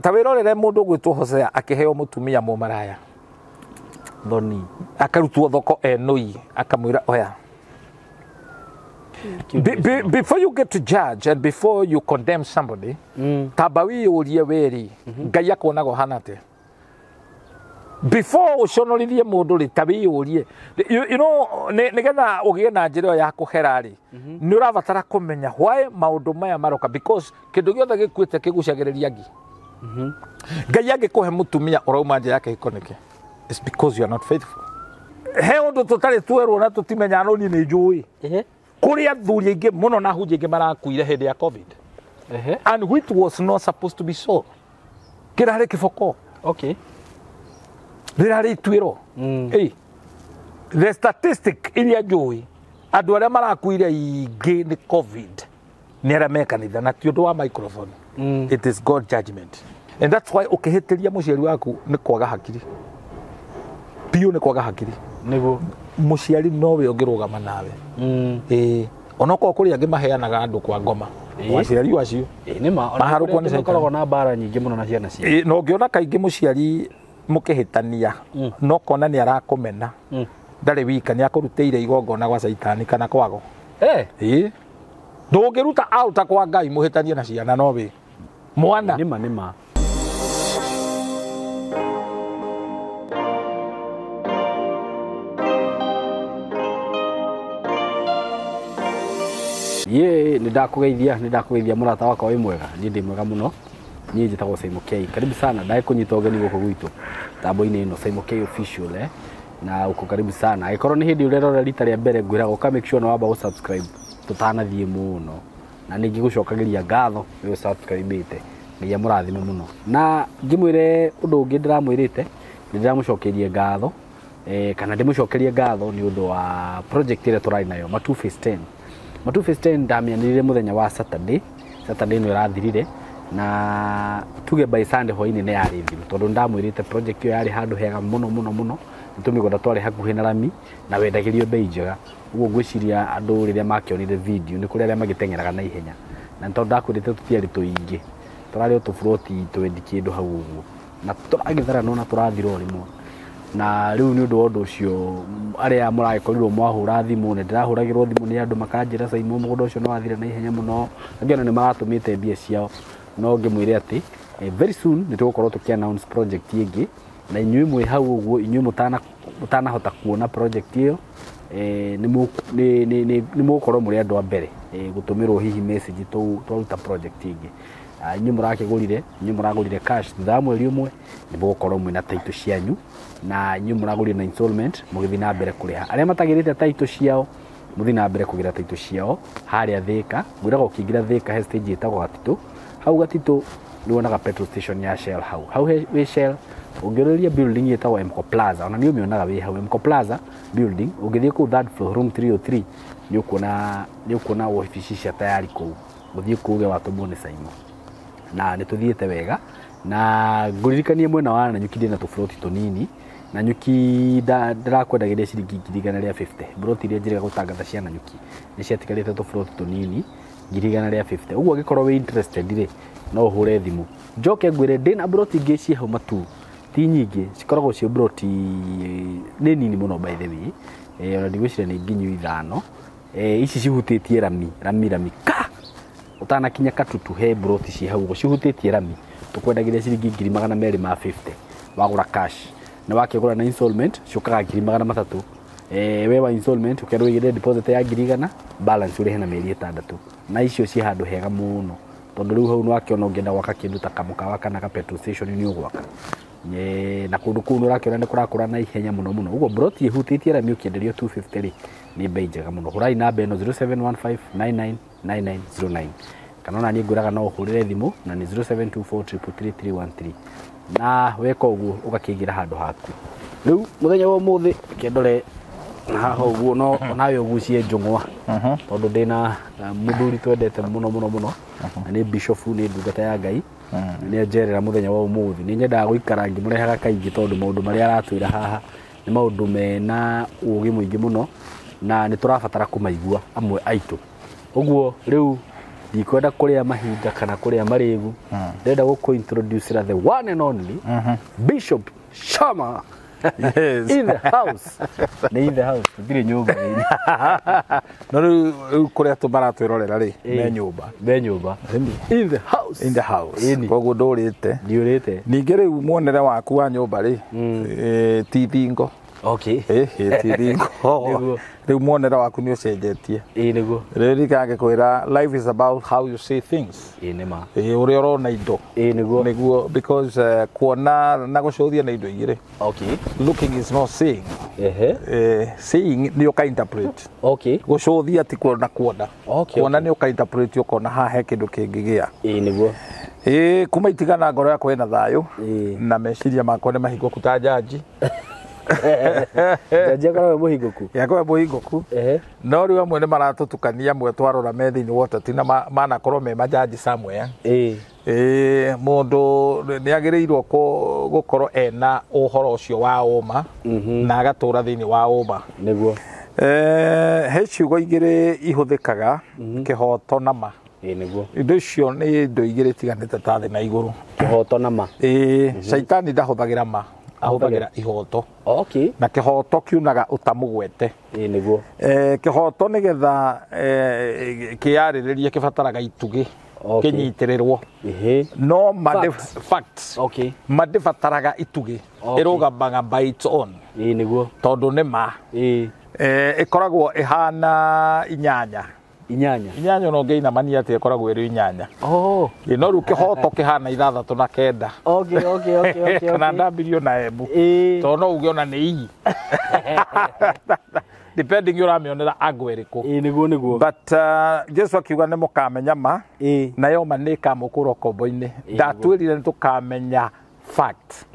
ta wirorere mundu gwitwo Hosea akiheo mutumia mu maraya Thoni akarutwo thoko enoi akamwira oya before you get to judge and before you condemn somebody tabawi urie weri ngai akonago hanate before uconorithie mundu ri tabi urie you know nigetha ugie na njira ya kuherari ni urabatara kumenya why maundu maya maroka because kindu giothe gikuite kigucagiriria ngi ngai angikuhe mutumia urauma njira yake ikoneke it's because you are not faithful he undu tutari twerwo na tutimenya no ni njui kuri athuri ingi muno na hunji ingi marakuire hindi ya covid and which was not supposed to be so kirari kiboko okay Rirari twiro the statistic iria njui andu aria marakuire ingi ni covid ni aria mekanitha na ti undu wa microphone it is God judgment and that's why ukihitiria muciari waku ni kwaga hakiri pio ni kwaga hakiri nigo muciari nowe ungirugama nawe onoko kuri angi maheanaga andu kwa ngoma waciari wacio ni maharukwo ni sakoragwo na bara nyingi muno na ciana cio no ngiona kaingi muciari Ukihitania no kona ni arakumena ndari wika ni akuruteire igongona gwa Saitani kana kwago ndungiruta auta kwa Ngai muhitanie na ciana no we mwana nima ye ndakugeithia murata wakwa wi mwega ni ndi mwega muno ni njitagwo SYMO K karibu sana ndai kunyita ugeni guko gwitu tambo-ini ino SYMO K official na uko karibu sana ikorwo ni hindi urerora rita ria mbere ngwirago ka make sure no waba subscribe tutanathie muno na ningi gucokagiria ngatho ni subscribe ite ngia murathime muno na ngimwire undu ungi ndiramwirite ndiramucokerie ngatho kana ndimucokerie ngatho ni undu wa project ire turai nayo Matu Phase 10 ndamianirire muthenya wa Saturday no irathirire na tuge by Sunday hoini ne yari thiru tondu ndamwirite project yo yari handu hega muno nitumigonda twari hakuhi na rami na wendagirio bei njega uguo ngwiciria andu riria makionire video ni kuri aria magitengeraga na ihenya na tondu ndakwirite tutiari tuingi turari tu float 20 kindu hau uguo na turagithara no na turathirwo rimwe na riu ni undu ucio aria muragikorirwo mwahura thimu ne ndirahuragirwo thimu ni andu makanjira SYMO mugondo ucio no wathire na ihenya muno ngiona ni maratumite mbia ciao no ngimwire ati very soon nitugukorwo tuki-announce project ingi na inyuĩ mwe hau uguo inyuĩ mutanahota kuona project iyo ni mugukorwo muri andu a mbere gutumirwo hihi message twaruta project ingi inyuĩ murakigurire inyuĩ muragurire cash thutha mweri umwe ni mugukorwo mwina title cianyu na inyuĩ muragurire na installment mugithi na mbere kuriha aria matagirite title ciao muthi na mbere kugira title ciao haria Thika ngwiraga ukiingira Thika he stage itagwo Gatito hau Gatito ni wonaga petrol station ya Shell hau we Shell ungiriria building yetagwo Emco Plaza ona ni umionaga we hau Emco Plaza building ungithie ku third floor room 303 ni ukuna office cia tayari ku uthie kuge watumwo ni SYMO na nituthiete wega na nguririkanie mwena wa Nanyuki ndina tu float tunini Nanyuki ndirakwendagiria ciringi 150 broti iria njirega gutangatha cia Nanyuki ni ciatigarite tu float tunini 150 uguo gikorwo we interested ri no hure thimu njoke ngwire ndina broti ingi cie hau Matu ti nyingi cikoragwo cio broti ni nini muno by the way ona ndigwiciria ni nginyu 5 ici cihutitie rami ka utanakinya katutu he broti cie hau go cihutitie rami tukwendagiria ciringi 250 wagura cash na wakigura na installment cukaga 300 we wa installment ukerwo igire deposit ya 100 balance uri hena meri 6 na icio ci handu hega muno tondu riu hau no akiona ungienda gwaka kindu ta kamukawa kana ka petrol station ni ugwaka na kundu kuu no rakiona ni kurakura na ihenya muno uguo broti ihutitie rami ukienderio 250 ni bei njega muno hurai namba eno 0715999909 kana ona ni nguraga no uhurire thimu na ni 0724333313 na weka uguo ugakigira handu haku riu muthenya wa muthi kendore haha uguo no nawe ugucie njung'wa tondu ndina muthuri twendete muno na ni bishop ni ndungata ya Ngai ni ajerera muthenya wa umuthi ni nyendaga guikara ngimurehaga kaingi tondu maundu maria aratwira haha ni maundu mena ugi muingi muno na ni turabatara kumaigua amwe aitu uguo riu ndikwenda kuria mahinda kana kuria marigu ndenda guku introduce the one and only Bishop Shama. Yes. In the house. In the house. Ndire nyumba ni. No riu kuria tumaratwirorera ri me nyumba. Me nyumba. In the house. In the house. Koguo ndurite. Ndiurite. Ningi riu muonere waku wa nyumba ri ti thingo. Okay. Ti thingo. Riu muonere waku ni ucenjetie. Niguo. Riri kage kwira life is about how you see things. Nima. Uria urona indo. Niguo. Niguo because kuona na gucuthia na indo igire. Okay. Looking is not seeing. Seeing ni uka interpret. Okay. Gucuthia ti kuona kuona. Okay. Kuona ni uka interpret ukona ha he kindu kingigia. Niguo. Kuma itigana ngoro yakwa ina thayo na meciria makwa ni mahingo kuta jaji. Jaji akora muhingoku. Yakwa muhingoku. No riu amwe ni maratutukania amwe twarora methi ni wotati na manakorwo me majaji somewhere. Mundu ni agirirwo gukorwo ena uhoro ucio wa uma na agatura thiini wa uma. Niguo. He ciugo igiri ihuthikaga kihoto na ma. Niguo. Indo icio ni indo igiri tiganite ta thi na iguru. Kihoto na ma. Saitani ndahuthagira ma. Ahuthagira ihoto. Okay. Na kihoto kiunaga utamugwete. Niguo. Kihoto nigetha kiariririe kibataraga itugi. Kinyitirerwo. No facts. Okay. Madibataraga itugi. Irugamaga by its own. Niguo. Tondu ni ma. Ikoragwo ihana inyanya. Inyanya no ngeina mani ati ikoragwo iri inyanya. No riu kihoto kihana 6 na 9. Okay. Kana ndambirio na ebu. To no ugiona ni ii. Depending you ramionera agweriku. Niguo. But Jesu akiuga ni mukamenya ma na yo manika mukuro kombo-ini. Ndatwirire tukamenya fact.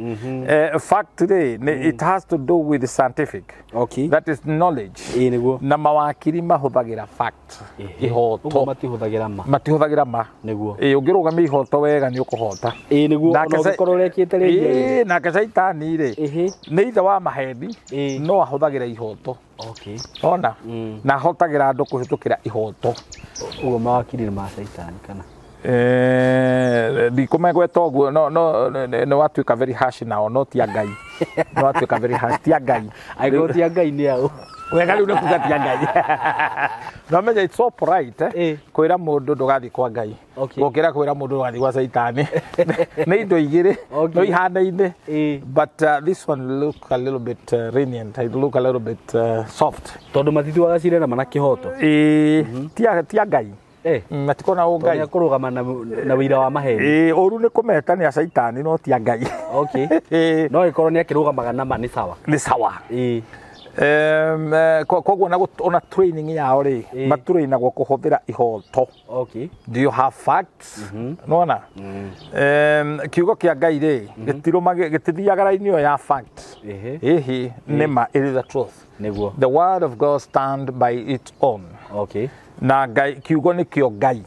Fact today it has to do with the scientific. Okay. That is knowledge. Niguo. Na mawakiri mahuthagira fact. Ihoto. Matihuthagira ma. Niguo. Ungirugamia ihoto wega ni ukuhota. Niguo. Na ugikorwo rekite ringi. Na Saitani ri. Ni ithe wa mahedi no ahuthagira ihoto. Okay. Ona. Na hotagira andu kuhitukira ihoto. Ugo mawakiri ni ma Saitani kana. Ndikumegweta uguo no watuika very harsh now, not ya Ngai. No watuika very harsh tia Ngai. Aigo tia Ngai ni au. Wega riu nikuga tia Ngai. No menya it's so polite kwira mundu ndugathi kwa Ngai. Gukira kwira mundu ndugathi kwa Saitani. Ni indo igiri no ihana-ini. But this one look a little bit lenient. It look a little bit soft. Tondu matithuaga cirena mana kihoto. Tia Ngai. Matikona Ngai kurugama na wira wa maheni. Oru ni kumeta ni Saitani no tia Ngai. Okay. No ikorwo ni akirugamaga na ma ni sawa. Ni sawa. Koguo na ona training yao ri maturainagwo kuhuthira ihoto. Okay. Do you have facts? Nona. Kiugo kia Ngai ri gitithiaga raini yo ya facts. Nema it is the truth. Niguo. The word of God stand by its own. Okay. Na Ngai kiugo ni kio Ngai.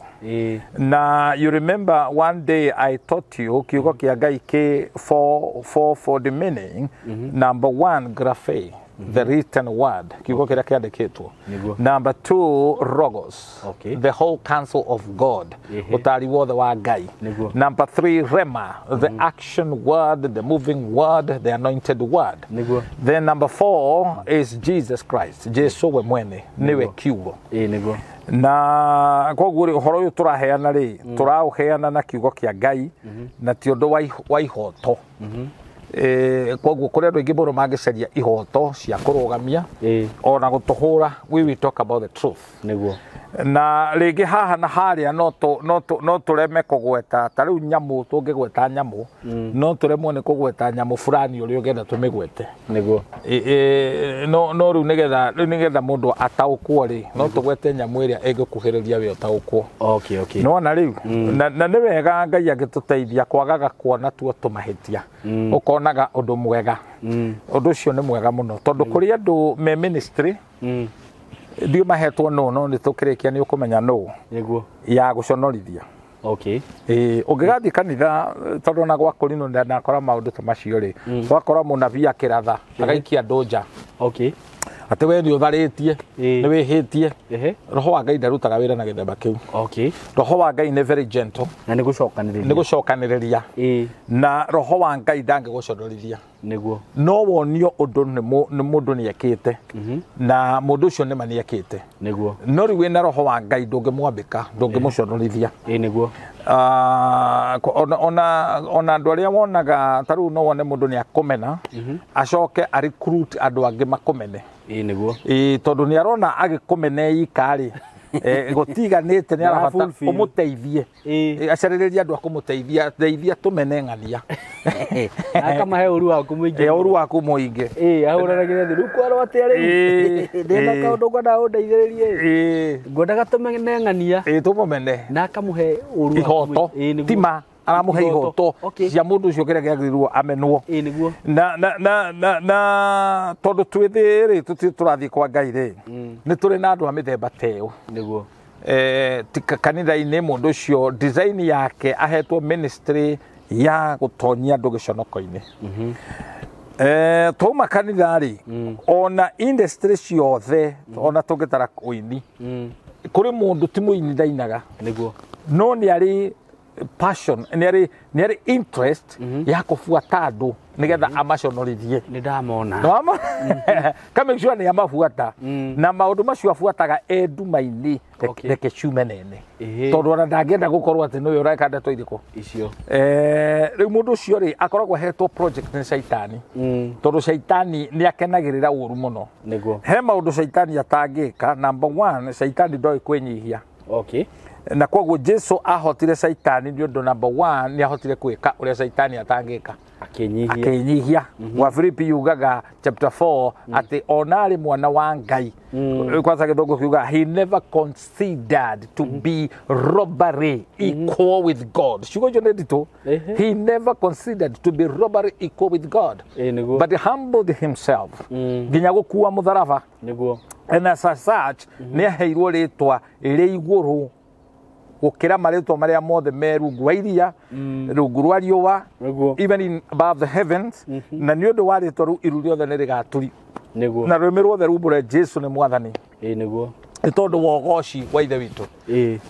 Na you remember one day I taught you kiugo kia Ngai ke for the meaning. Number 1 graphe. The written word. Kiugo kiria kiandikitwo. Number 2 logos. Okay. The whole counsel of God. Utari wothe wa Ngai. Number 3 rema. The action word, the moving word, the anointed word. Then number 4 is Jesus Christ. Jesu we mwene niwe kiugo. Na koguo uhoro uyu turaheana ri turauheana na kiugo kia Ngai na ti undu wa ihoto. Koguo kuri andu aingi muno mangicaria ihoto cia kurugamia ona gutuhura we will talk about the truth. Na ringi haha na haria no tureme kugweta ta riu nyamu tungigweta nyamu no turemwo ni kugweta nyamu fulani uri ugenda tumigwete no riu nigetha mundu ataukwo ri no tugwete nyamu iria ingikuhiriria we utaukwo. Okay. No na riu na ni wega Ngai agituteithia kwagaga kuona tuo tumahitia ukonaga undu mwega undu ucio ni mwega muno tondu kuri andu me ministry ndio mahetwo no ni tukirikia ni ukumenya no ya guconorithia. Okay. Ungigathi kanitha tondu na gwakuri no ndakora maundu ta macio ri gwakora munabii akiratha agaikia ndoja. Okay. ate we ndio tharĩtie nĩ wĩhĩtie ehe roho wa Ngai ndarutaga wĩra na gĩthemba kĩu okay roho wa Ngai nĩ very gentle na nĩ gũcokanĩrĩria na roho wa Ngai ndangĩgũconorithia nĩguo no wonio ũndũ nĩ mũndũ nĩekĩte na mũndũ ũcio nĩ maniekĩte nĩguo no rĩu wĩna roho wa Ngai ndũngĩmwambĩka ndũngĩmũconorithia nĩguo ona andũ arĩa wonaga ta rĩu no wone mũndũ nĩ akũmena acoke a recruit andũ angĩ makũmene nĩguo tondũ nĩ arona agĩkũmene ikarĩ gũtiganĩte nĩ arabata ũmũteithie acarĩrĩria andũ akũmũteithia teithia tũmene ng'ania akamahe ũru waku mũingĩ ũru waku mũingĩ ahũranagĩre thĩ rĩu kwarwo atĩa rĩu ndĩna kaũndũ ngwenda ũndeithĩrĩrie ngwendaga tũmene ng'ania tũmũmene na akamũhe ũru ihoto tima aramuhe ihoto cia mũndũ ũcio kĩrĩa gĩagĩrĩirwo amenwo na tondũ twĩthĩ rĩ tũrathiĩ kwa Ngai rĩ nĩ tũrĩ na andũ a mĩthemba teyo nĩguo kanitha-inĩ mũndũ ũcio design yake ahetwo ministry ya gũtonyia andũ gĩconoko-inĩ twauma kanitha rĩ ona industry ciothe ona tũngĩtara ũini kũrĩ mũndũ ti mũini ndainaga nĩguo no nĩ arĩ passion nĩ arĩ interest ya kufuata andũ nigetha amaconorithie nĩ ndamona kama sure nĩ amafuata na maũndũ macio afuataga nduma-inĩ reke ciume nene tondũ ona ndangĩenda gũkorwo atĩ nĩwe ũreka ndeto irĩkũ icio rĩu mũndũ ũcio rĩ akoragwo ahetwo project nĩ Saitani tondũ Saitani nĩ akenagĩrĩra ũru mũno he maũndũ Saitani atangĩka number 1 Saitani ndoĩ kwĩnyihia okay na koguo Jesu ahotire Saitani nĩ ũndũ number 1 nĩ ahotire kwĩka ũrĩa Saitani atangĩka akĩnyihia wa Filipi yugaga chapter 4 atĩ ona arĩ mwana wa Ngai kwanza gĩthũngũ kiuga he never considered to be robbery equal with God ciugo icio nĩ nditũ he never considered to be robbery equal with God but he humbled himself nginya gũkua mũtharaba nĩguo and as such nĩ aheirwo rĩtwa rĩ igũrũ gũkĩra marĩtwa marĩa mothe me rungu wa iria rungu rwa riũa even above the heavens na nĩ ũndũ wa rĩtwa rĩu iru rĩothe nĩ rĩgaturi na rũrĩmĩ ruothe rumbũre Jesu nĩ mwathani nĩguo nĩ tondũ wa ũgoci wa ithe witũ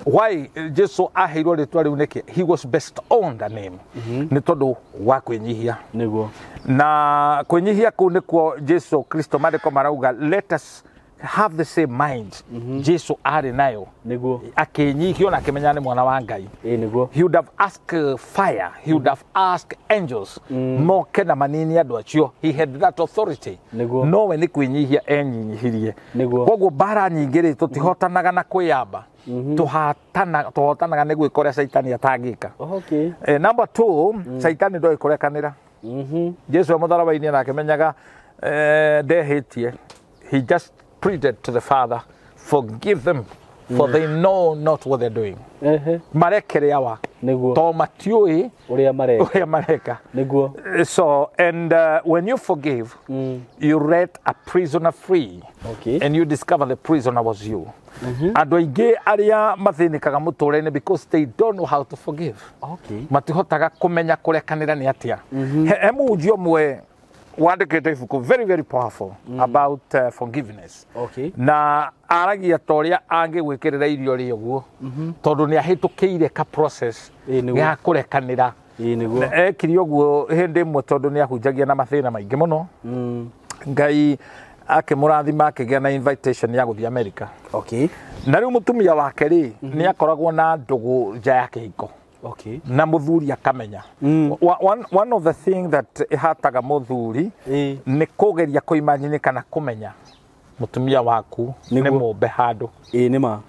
why Jesu aheirwo rĩtwa rĩu nĩkĩ he was best on the name nĩ tondũ wa kwĩnyihia nĩguo na kwĩnyihia kũu nĩkuo Jesu Kristo maandĩko marauga let us have the same mind Jesu arĩ nayo nĩguo akĩnyihio na akĩmenya nĩ mwana wa Ngai nĩguo he would have asked fire he would have asked angels moke na manini andũ acio he had that authority no we nĩ kwĩnyihia enyihirie koguo mbara nyingĩ rĩ tũtihotanaga na kwĩyamba tũhotanaga nĩ gwĩka ũrĩa Saitani atangĩka number 2 Saitani ndoĩ kũrekanĩra Jesu mũtharaba-inĩ na akĩmenyaga ndehĩtie he just pleaded to the Father, forgive them, for they know not what they're doing. Marekere awa. To matiui uria mareka. So, and when you forgive, you let a prisoner free, and you discover the prisoner was you. Andũ aingĩ arĩa mathĩnĩkaga mũtũrĩre-inĩ because they don't know how to forgive. Matihotaga kũmenya kũrekanĩra nĩ atĩa. He mũhunjia ũmwe wandĩkĩte ibuku very very powerful about forgiveness na aragia ta ũrĩa angĩgwĩkĩrĩra irio rĩ ũguo tondũ nĩ ahĩtũkĩire ka process ya kũrekanĩra ekire ũguo hĩndĩ ĩmwe tondũ nĩ ahunjagia na mathĩna maingĩ mũno Ngai akĩmũrathima akĩgĩa na invitation ya gũthiĩ America na rĩu mũtumia wake rĩ nĩ akoragwo na ndũgũ nja ya kĩhiko na muthuri akamenya one of the thing that ihataga muthuri ni kugeria kuimanyini kana kumenya mutumia waku ni mumbe handu ni ma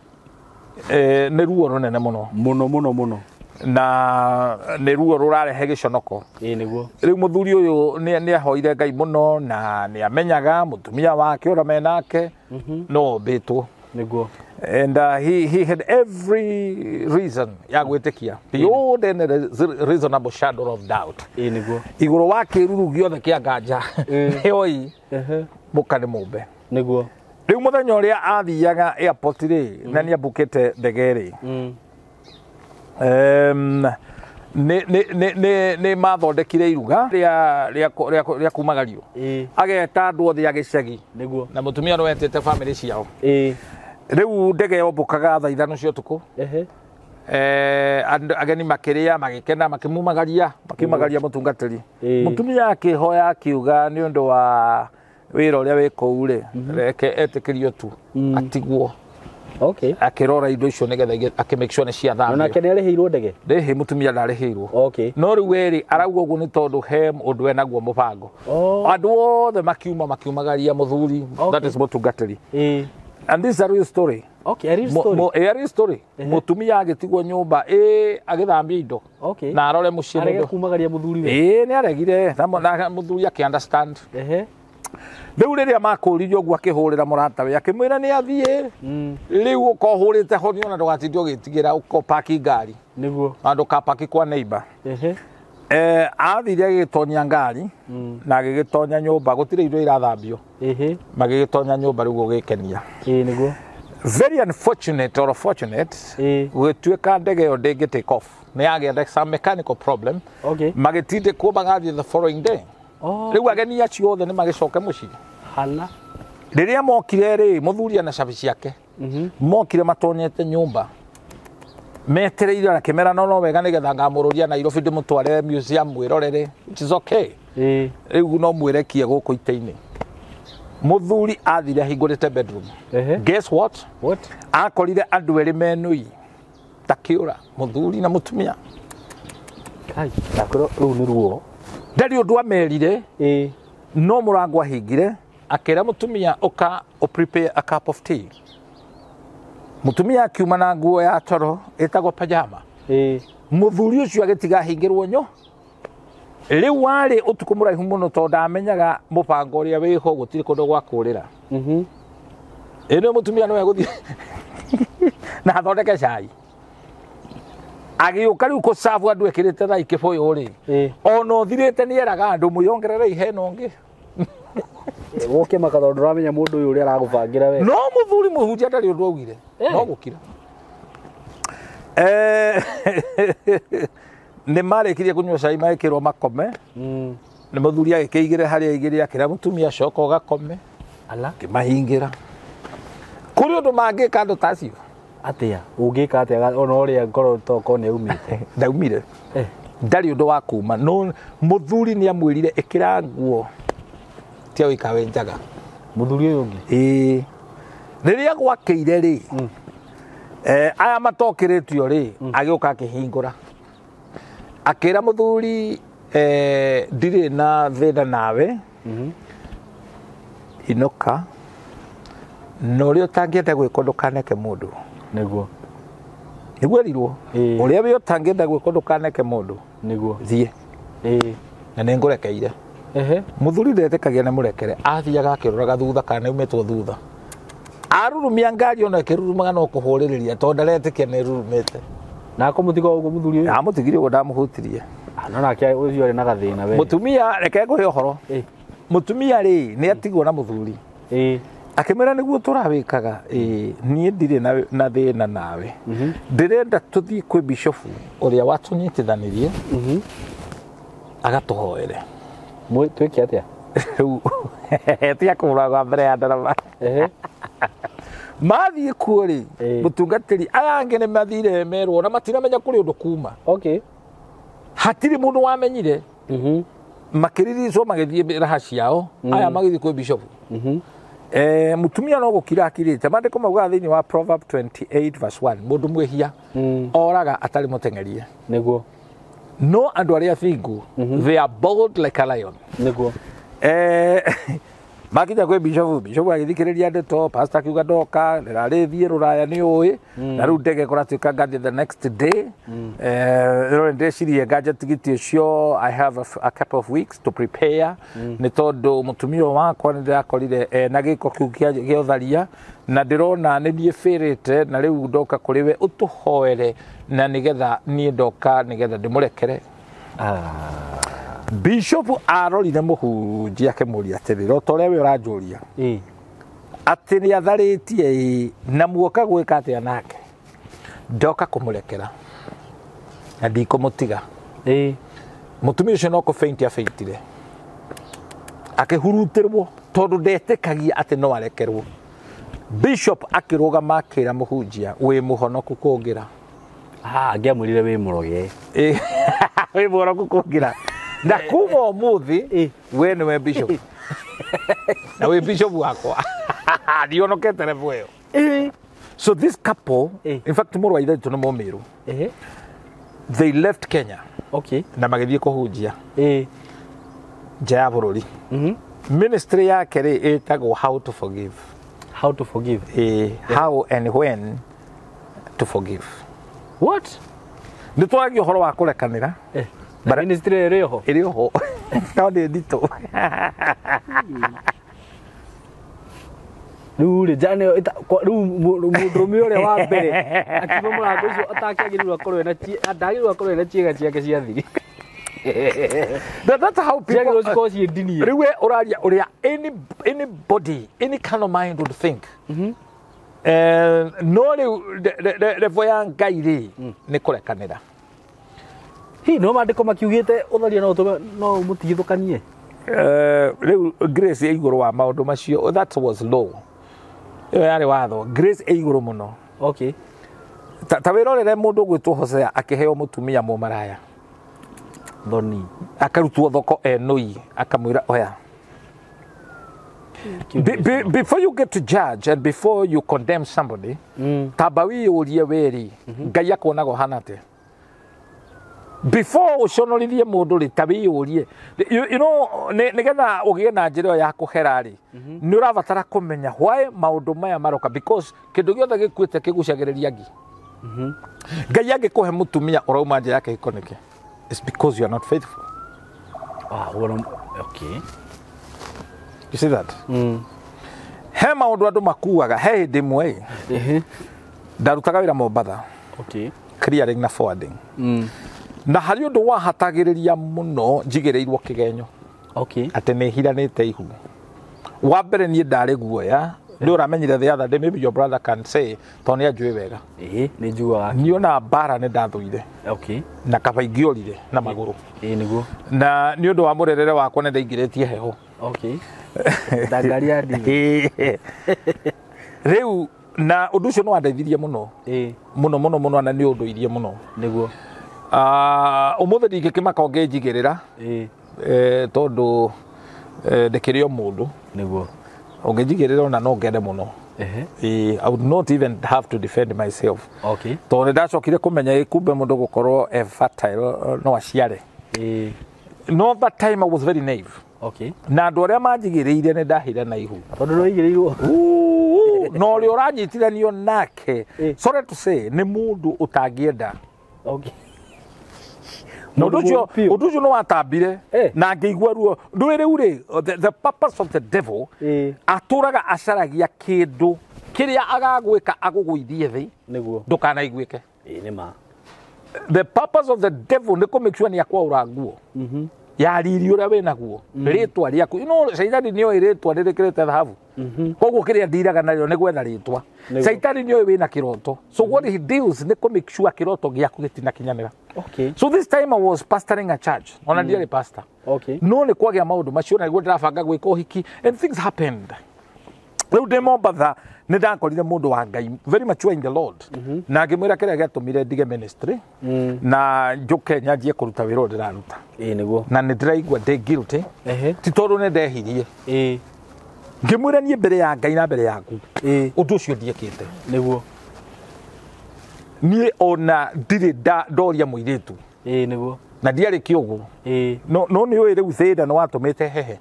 ni ruo runene muno na ni ruo rurarehe giconoko niguo riu muthuri uyu ni ahoire Ngai muno na ni amenyaga mutumia wake ura menake no betwo niguo and he had every reason ya gwĩtĩkia beyond any reasonable shadow of doubt niguo igũrũ wa kĩruru gĩothe kĩa nganja oi mũka nĩ mũmbe niguo rĩu mũthenya ũrĩa athiaga airport rĩ na nĩ abukĩte ndege rĩ nĩ mathondekire iruga rĩa kumagario ageta andũ othe a gĩcagi na mũtumia no etĩte bamĩrĩ ciao rĩu ndege yombũkaga thaa ithano cia ũtukũ ageni makĩrĩa magĩkena makĩmumagaria mũtungatĩri mũtumia akĩhoya akiuga nĩ ũndũ wa wĩra ũrĩa wĩ kũu rĩ reke etĩkĩrio tu atigwo akĩrora indo icio nĩgetha akĩmake sure nĩ ciathambio onake nĩ arĩhĩirwo ndege rĩhĩ mũtumia ndarĩhĩirwo no rĩu erĩ arauga ũguo nĩ tondũ he ũndũ enaguo mũbango andũ othe makiumagaria mũthuri that is mũtungatĩri and this is a real story a real story mũtumia agĩtigwo nyũmba agĩthambia indo na arore mũciĩ arege kumagaria mũthuri we nĩ aregire na mũthuri akĩ understand rĩu rĩrĩa makũririo ũguo akĩhũrĩra mũratawe akĩmwĩra nĩ athiĩ rĩu ũkohũrĩte ho nĩona ndũgatinde ũgĩtigĩra ũkopaki ngari nĩguo na ndũkapaki kwa neighbor athire agĩgĩtonya ngari na agĩgĩtonya nyũmba gũtirĩ indo irathambio magĩgĩtonya nyũmba rĩu ũgĩkenia nĩguo very unfortunate or fortunate gũtuĩka ndege ĩyo ndĩngĩ take off nĩ yagĩa some mechanical problem magĩtindĩkwo magathiĩ the following day rĩu ageni acio othe nĩ magĩcoke mũciĩ rĩrĩa mokire rĩ mũthuri na cabi ciake mokire matonyete nyũmba metereire na kĩmera no wega nĩgetha ngamũrũria Nairobi ndĩmũtware museum mwĩrorere which is okay rĩu no mwĩrekie gũkũ itĩ-inĩ mũthuri athire ahingũrĩte bedroom guess what akorire andũ erĩ menũi takĩũra mũthuri na mũtumia rĩu nĩ ruo ndarĩ ũndũ amerire no mũrango ahingire akĩra mũtumia ũka prepare a cup of tea mũtumia akiuma na nguo ya toro ĩtagwo pajama mũthuri ũcio agĩtiga ahingĩrwo nyo rĩu warĩ ũtukũ mũraihu mũno tondũ ndamenyaga mũbango ũrĩa wĩho gũtirĩ kũndũ gwa kũrĩra ĩno mũtumia no egũthiĩ na athondeke cai agĩũka rĩu kũcabu andũ ekĩrĩte thaa ikĩbũyũ rĩ ona ũthirĩte nĩ eraga andũ mwĩongerere ihena ũngĩ woke makatondũ ũramenya mũndũ ũyũ ũrĩa aragũbangĩra we no mũthuri mũhunjia ndarĩ ũndũ augire no gũkira nĩ marĩkirie kũnyua cai magĩkĩrwo makome nĩ mũthuri agĩkĩigĩre harĩa igĩrĩ akĩra mũtumia coka ũgakome kĩmahingĩra kũrĩ ũndũ mangĩka andũ tacio atĩa ũngĩka atĩa ona ũrĩa ngoro toko nĩ umĩte ndaumire ndarĩ ũndũ wa kuma no mũthuri nĩ amwĩrire ĩkĩra nguo tia wĩkawe njaga mũthuri ũyũ ũngĩ rĩrĩa gwakĩire rĩ aya matokĩrĩtio rĩ agĩũka akĩhingũra akĩra mũthuri ndirĩ na thĩna nawe inoka na ũrĩa ũtangĩenda gwĩkwo ndũkaneke mũndũ nĩguo erirwo ũrĩa wĩ ũtangĩenda gwĩkwo ndũkaneke mũndũ nĩguo thiĩ na nĩ ngũrekeire mũthuri ndetĩkagia nĩ mũrekere athiaga akĩroraga thutha kana aumĩtwo thutha arurumia ngari ona ĩkĩrurumaga no kũhũrĩrĩria tondũ ndaretĩkia nĩ ĩrurumĩte na akũmũtiga ũguo mũthuri ũyũ amũtigire ũguo ndamũhutirie no nake ũcio arĩ na gathĩna we mũtumia reke ngũhe ũhoro mũtumia rĩ nĩ atigwo na mũthuri akĩmera nĩguo tũrawĩkaga niĩ ndirĩ na thĩna nawe ndĩrenda tũthiĩ kwĩ bishofu ũrĩa watũnyitithanirie agatũhoere twĩke atĩa rĩu tia kũmũraga mbere ya ndarama mathiĩ kuo rĩ mũtungatĩri aya angĩ nĩ mathire merwo na matiramenya kũrĩ ũndũ kuma hatirĩ mũndũ wamenyire makĩriricwo magĩthiĩ raha ciao aya magĩthiĩ kwĩ bishofu mutumia no gũkira akirĩte mandĩko mauga thĩinĩ wa Proverb 28:1 mũndũ mwĩhia oraga atarĩ mũteng'erie nĩguo no andũ arĩa thingu they are bold like a lion nĩguo makinya kwĩ bishofu agĩthikĩrĩria ndeto pastor akiuga ndoka nĩrarĩthiĩ rũraya nĩ ũĩ na rĩu ndege kũratuĩka ngathi the next day rĩu ndecirie nganja tigiti ũcio I have a couple of weeks to prepare nĩ tondũ mũtumia wakwa nĩ ndĩrakorire na gĩko kĩu gĩa ũtharia na ndĩrona nĩ niĩ fĩrĩte na rĩu ndoka kũrĩ we ũtũhoere na nĩgetha niĩ ndoka nĩgetha ndĩmũrekere Bishop arorire mũhunjia akĩmũria atĩrĩ ta ũrĩa we ũranjũria atĩ nĩ atharĩtie na muoka gwĩka atĩa nake ndoka kũmũrekera na ndikũmũtiga mutumia ucio no ko faint ya faintire akihurutirwo tondu ndetekagia ati no arekerwo bishop akirugama akira muhunjia wi muhonoku kungira ngiamwirire wi muroge wi muhonoku kungira na kuma umuthi we ni we bishop na we bishop wakwa ndionokete level iyo so this couple in fact muru waitha tu no momiru they left Kenya na magithie kuhunjia nja ya bururi ministry yake ri etagwo how to forgive how and when to forgive what ni twagi uhoro wa kurekanira ministry iri ho no ndi ndito Rure jane mundurume uria wa mbere akiuma murango ucio atakiagirwa korwe na ndagirwa korwe na ciega ciake cia thiri that's how people cause you dini riwe uraria uria anybody any kind of mind would think no le voya ngairi ni kurekanira hi no mandiko makiugite utharia no mutigithukanie riu grace iguru wa maundu macio that was law yari watho grace iguru muno ta wirorere mundu gwitwo Hosea akiheo mutumia mu maraya thoni akarutwo thoko enoi akamwira oya before you get to judge and before you condemn somebody tabawi urie weri ngai akonago hanate before uconorithie mundu ri tabi urie you know nigetha ugie na njira ya kuhera ri ni urabatara kumenya why maundu maya maroka because kindu giothe gikuite kigucagiriria ngi ngai angikuhe mutumia urauma njira yake ikoneke it's because you are not faithful okay you see that he maundu andu makuaga he hindi mwe ndarutaga wira Mombatha clearing na forwarding na hari undu wahatagiriria muno njigireirwo kigenyo ati ni hiranite ihu wa mbere ni ndari guoya ni uramenyire the other day maybe your brother can say toni ajui wega ni njua ni ona bara ni ndathuire na kaba ingiorire na maguru niguo na ni undu wa murerere wakwa ni ndaingiritie heho dangaria ndi riu na undu ucio no wandeithirie muno muno na ni undu irie muno niguo umuthe ndingikimaka ngejigirira tondu ndekirio mundu niguo ungejigirira ona no ngende muno I would not even have to defend myself tondu ndacokire kumenya ikumbe mundu gukorwo fertile no aciare no that time I was very naive na andu aria manjigiriire ni ndahire na ihu tondu no igirirwo no ri uranyitiraniyo nake sorry to say ni mundu utangienda no udujo no atambire na ngeigua ruo ndwire uri the purpose of the devil aturaga acaragia kindu kiria agagwika agugwithie thi niguo ndukanaiguike ni ma the purpose of the devil ni make sure ni akwa uranguo ya riri uria winaguo ritwa riaku Saitani niyo ritwa ririkirite thahabu koguo kiria ndiraga nario ni gwetha ritwa Saitani niyo wina kiroto so what he deals ni make sure kiroto giaku gitina kinyanira so this time I was pastoring a church ona ndiari pastor no ni kwagia maundu macio na ndirabanga gwika uhiki and things happened riu ndi Mombatha ni ndakorire mundu wa Ngai very mature in the Lord na ngimwira kiria giatumire ndige ministry na njuke nyanjie kuruta wira ndiraruta niguo na ni ndiraigua ndi guilty ti tondu ni ndehirie ngimwira nie mbere ya Ngai na mbere yaku undu ucio ndiekite niguo nie ona ndiri ndoria muiritu niguo na ndiari kiugu no ni oi riu thida no watumite hehe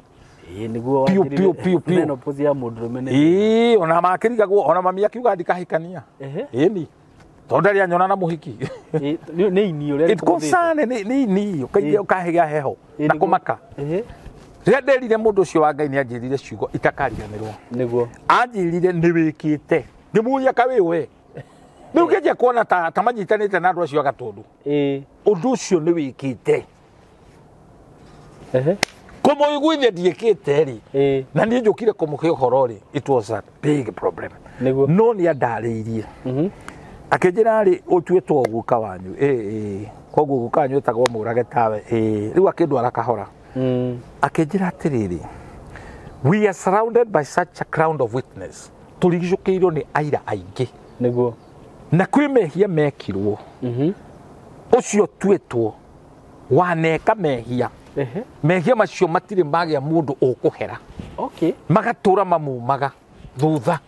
niguo piu no pozia mundurume ona makirigagwo ona mami akiuga ndikahikania ni tondu ria nyona na muhiki ni ini uria it concern ni ini ukahiga heho na kumaka ria nderire mundu ucio wa Ngai ni anjirire ciugo itakariganirwo niguo anjirire ni wikite ngimuria kawiwe riu ngeje kuona ta manyitanite na andu acio agatundu undu ucio ni wikite kumuiguithia ndiekite ri na ni njukire kumuhe uhoro ri it was a big problem no ni andariirie akinjira ri utuitwo guka wanyu koguo gukanywetagwo murage tawe riu akindwara kahora akinjira atiriri we are surrounded by such a crowd of witness turigicukeirio ni aira aingi niguo na kwi mehia mekirwo ucio twetwo waneka mehia mehia macio matire magia mundu ukuhera magatura mamumaga thutha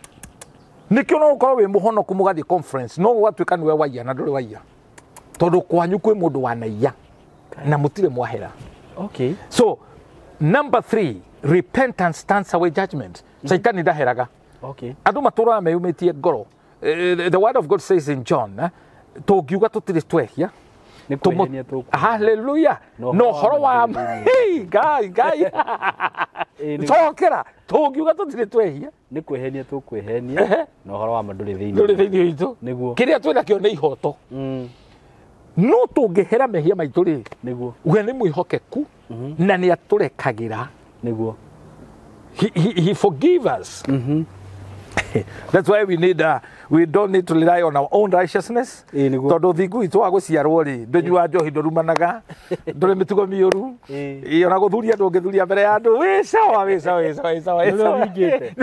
nikio no ukorwo wi muhonoku mugathi conference no gwatuika niwe waiya na nduri waiya tondu kwanyu kwi mundu wanaiya na mutire mwahera so number 3 repentance stands away judgment Saitani ndaheraga andu matura meyumitie ngoro the word of God says in John tungiuga tutire twehia hallelujah no horo wa hey guy tokera tungiuga tutire twehia ni kwehenia tukwehenia no horo wa manduri thiini itu niguo kiria twina kio ni ihoto no tungihera mehia maitu ri niguo we ni mwihokeku na ni aturekagira niguo he forgive us that's why we don't need to rely on our own righteousness tondu thingu itu wa guciarwo ri ndunyua njohi ndurumanaga nduri mitugo miuru ona guthuria ndungithuria mbere ya andu wi sawa wingite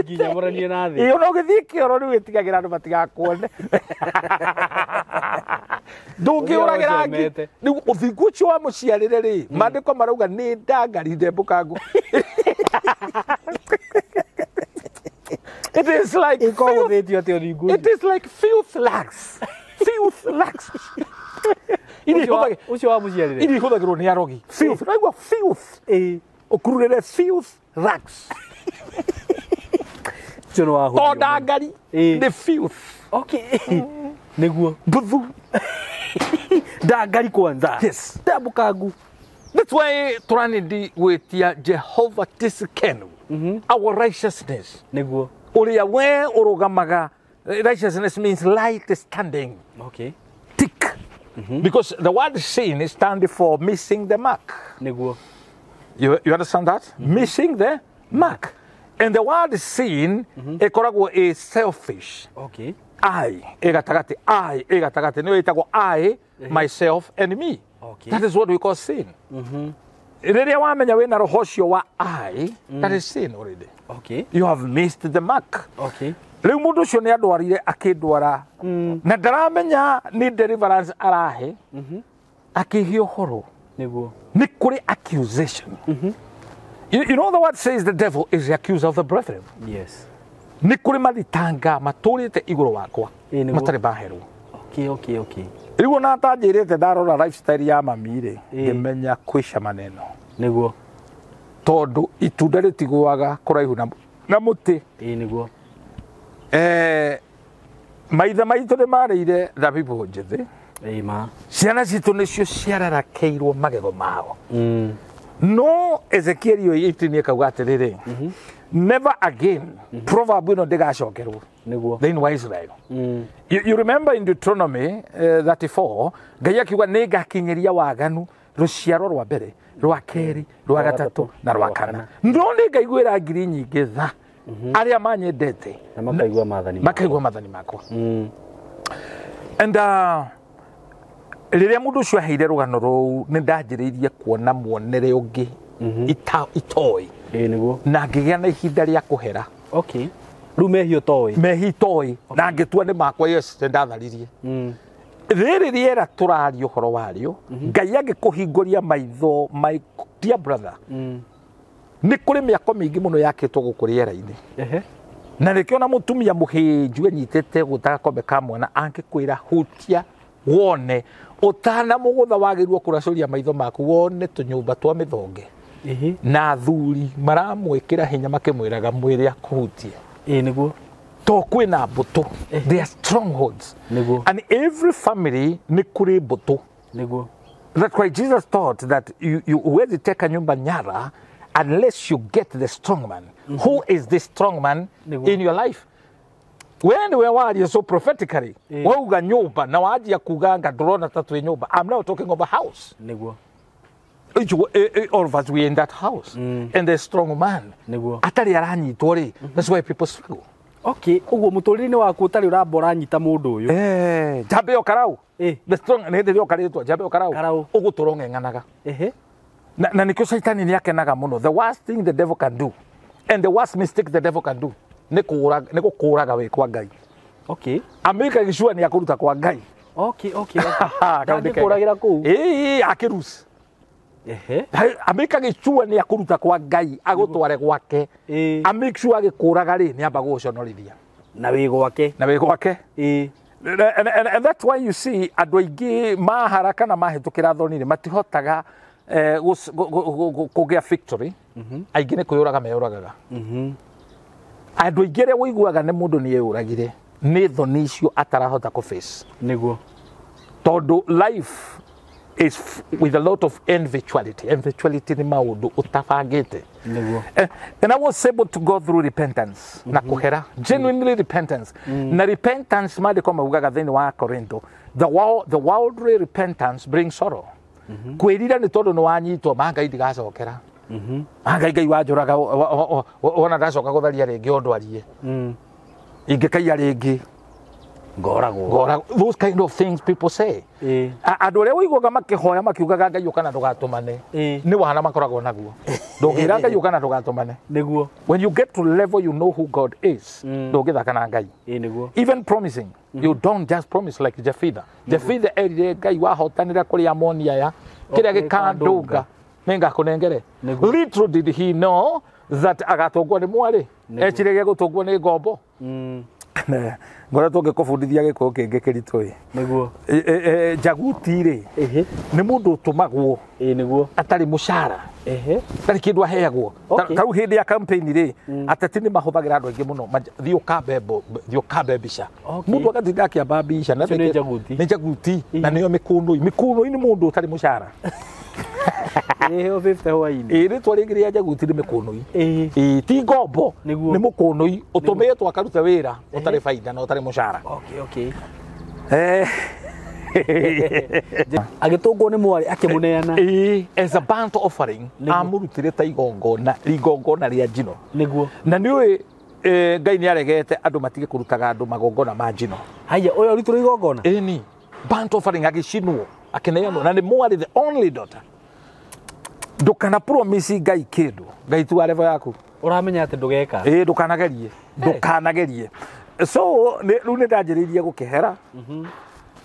nginya muranie na thi ona githii kioro ni witigagira andu matigakuone ndungiuragira ngi ni uthingu ucio wa muciarire ri mandiko marauga ni ndangari ndembukangu It is like filth lags. Ucio wa muciarire. Ini huthagirwo ni arogi. Filth. Raigua filth. Ukururire filth rags. Jono wa hu. Tondangari. The filth. Niguo. Buthu. Ndangari kwanza. Yes. Ndabukangu. That's why turanidi gwitia Jehovah tisikenu. Our righteousness. Niguo. Uria we urugamaga. Righteousness means light standing. Tick. Because the word sin is standing for missing the mark. Niguo. You understand that? Missing the mark. And the word sin ekoragwo is selfish. I egatagati. No itago I, myself and me. That is what we call sin. Riria wamenya wina roho cio wa I, that is sin already. You have missed the mark. Riu mundu ucio ni andwarire akindwara na ndaramenya ni deliverance arahe akihio horo niguo ni kuri accusation. You know the word says the devil is the accuser of the brethren. Yes. Ni kuri mathitanga maturite iguru wakwa matari baherwo. Riu na tanjirite ndarora lifestyle ya mamire ngimenya kwisha maneno niguo tondu itunda ritigwaga kuraihu na muti niguo maitha maitu ni marire thabibu njithi ciana citu nicio ciararakeirwo magego mao no Ezekiel 18 akauga atiriri never again proverb ino ndigacokerwo thĩinĩ wa Israel. You remember in Deuteronomy 34 Ngai akiuga nĩ ngakinyeria waganu ruciaro rwa mbere rwa keri rwa gatatu na rwa kana no nĩ ngaiguĩra ngiri nyingĩ tha arĩa manyendete na makaigua maathani makwa. And riria mundu ucio aheire rugano rou ni ndanjiriirie kuona muonere ungi itoi niguo na ngigĩa na ihinda ria kuhera. Riu mehi toi na ngitua ni makwa yes ndatharirie riri riera turario horo wario Ngai agikuhinguria maitho my dear brother ni kuri miako mingi muno yakitwo guku riera-ini na nikio na mutumia muhinju anyitete gutaka kombe ka mwana angikwira hutia wone utana mugutha wagirwo kuracuria maitho maku wone tunyumba twa mithonge na thuri maramwikira hinya makimwiraga mwiri akuhutie niguo to kwina mbuto they are strongholds niguo and every family ni kuri mbuto niguo. That's why Jesus taught that you huwezi teka nyumba nyara unless you get the strong man. Who is the strong man in your life? When we were so prophetically, wauga nyumba na wajia kuganga drona tatu nyumba. I'm now talking about house. Niguo. All of us, we in that house. And the strong man. Niguo. Atari aranyitwo ri. That's why people struggle. Okay, uguo muturire ni waku utari urambora nyita mundu uyu. Jambe yo karau. The strong ne ndio karitwa jambe yo karau. Ugu turongenganaga. Na nikyo Saitani ni akenaga muno. The worst thing the devil can do and the worst mistake the devil can do ni kuraga we kwa Ngai. Okay. Amerika gicua ni akuruta kwa Ngai. Okay. Kandi kuragira ku. Akirus. Amerika gicua ni akuruta kwa Ngai agutware gwake. Make sure agikuraga ri ni amba guconorithia. Na we gwake. And that's why you see andu aingi maharaka na mahitukira thoni ni matihotaga kugia victory. Aingi ni kuyuraga meyuragaga. Andu aingi ria wiguaga ni mundu ni yuragire ni thoni icio atarahota ku face. Niguo. Todo life is with a lot of envituality. Envituality ni maundu utafagite. Niguo. And I was able to go through repentance. Na kuhera. Genuinely repentance. Na repentance madi koma ugaga thini wa Korinto. The worldly repentance brings sorrow. Kwirira ni todo no wanyitwo mangai ndigacokera. Mangai wajuraga wona ndacoka gutharia ringi ondwarie. Ingikaia ringi. Gorago. Those kind of things people say. Andu aria wiguaga makihoya makiugaga Ngai ukana ndugatumane ni wana makoragwo naguo. Ndungira Ngai ukana ndugatumane. Niguo. When you get to level you know who God is, ndungithaka na Ngai. Niguo. Even promising, you don't just promise like Jephthah. Jephthah erire Ngai wahotanira kuri Amoni aya kiria gikandunga nenga kunengere. Little did he know that agatongwo ni mwari. Echirege gutongwo ni ngombo. Ngora toge kofundithia giko kingi kiritoi niguo jaguti ri ni mundu utumagwo niguo atari mushara tari kindu aheagwo kau hindi ya campaign ri ateti ni mahuthagira andu aingi muno thio kambe bica mundu agatinda akiamba bica na ni jaguti na niyo mikunui ni mundu utari mushara Ehe 50 hwaini. Ri twaringiria jaguti ni mikunui. Ti ngombo ni mukunui utumetwo akaruta wira utari faida na utari mushara. Okay. Agitungwo ni mwari akimuneana. As a burnt offering amurutire ta igongona ria njino. Niguo. Na niwe Ngai ni aregete andu matige kurutaga andu magongona ma njino. Haya uyo uritura igongona? Ni burnt offering agicinwo akineanwo na ni mwari the only daughter. Ndukana promise Ngai kindu Ngai tu arevo yaku uramenya ati ndugeka ndukanagerie so riu ni ndanjiririe gukihera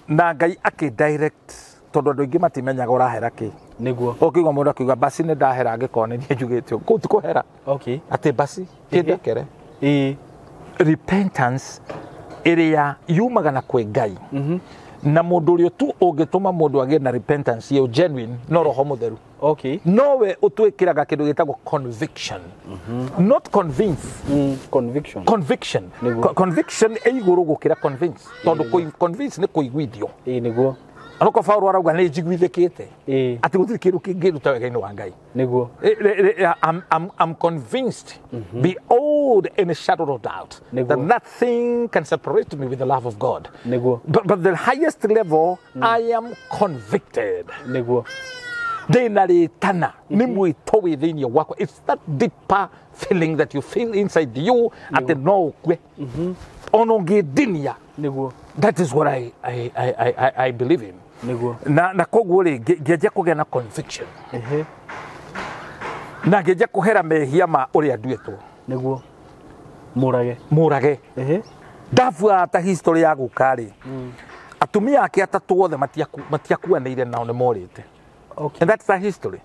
na Ngai akidirect tondu andu aingi matimenyaga urahera ki niguo ukiuga mundu akiuga basi ni ndahera ngikone ni njugite ko ti kuhera ati basi kindekere repentance iria yumaga na kwe Ngai na mundu rio tu ungituma mundu age na repentance yo genuine no roho mutheru no we utwikiraga kindu gitagwo conviction not convince conviction iguru gukira convince tondu convince ni kuiguithio niguo anoko Paulo arauga ni njiguithikite ati gutiri kindu kingiruta wega-ini wa Ngai niguo I'm convinced beyond any shadow of doubt that nothing can separate me with the love of God but the highest level I am convicted niguo Tana ni mwito within wako. It's that deeper feeling that you feel inside you at the no kwe ononge dinia niguo. That is what I believe in niguo. Na koguo ri ngeja kugia na conviction na ngeja kuhera mehia ma uri anduetwo niguo murage ndafua ta history ya gukari atumia ake atatu othe matiakuanĩire nao nĩ morĩte. And that's the history.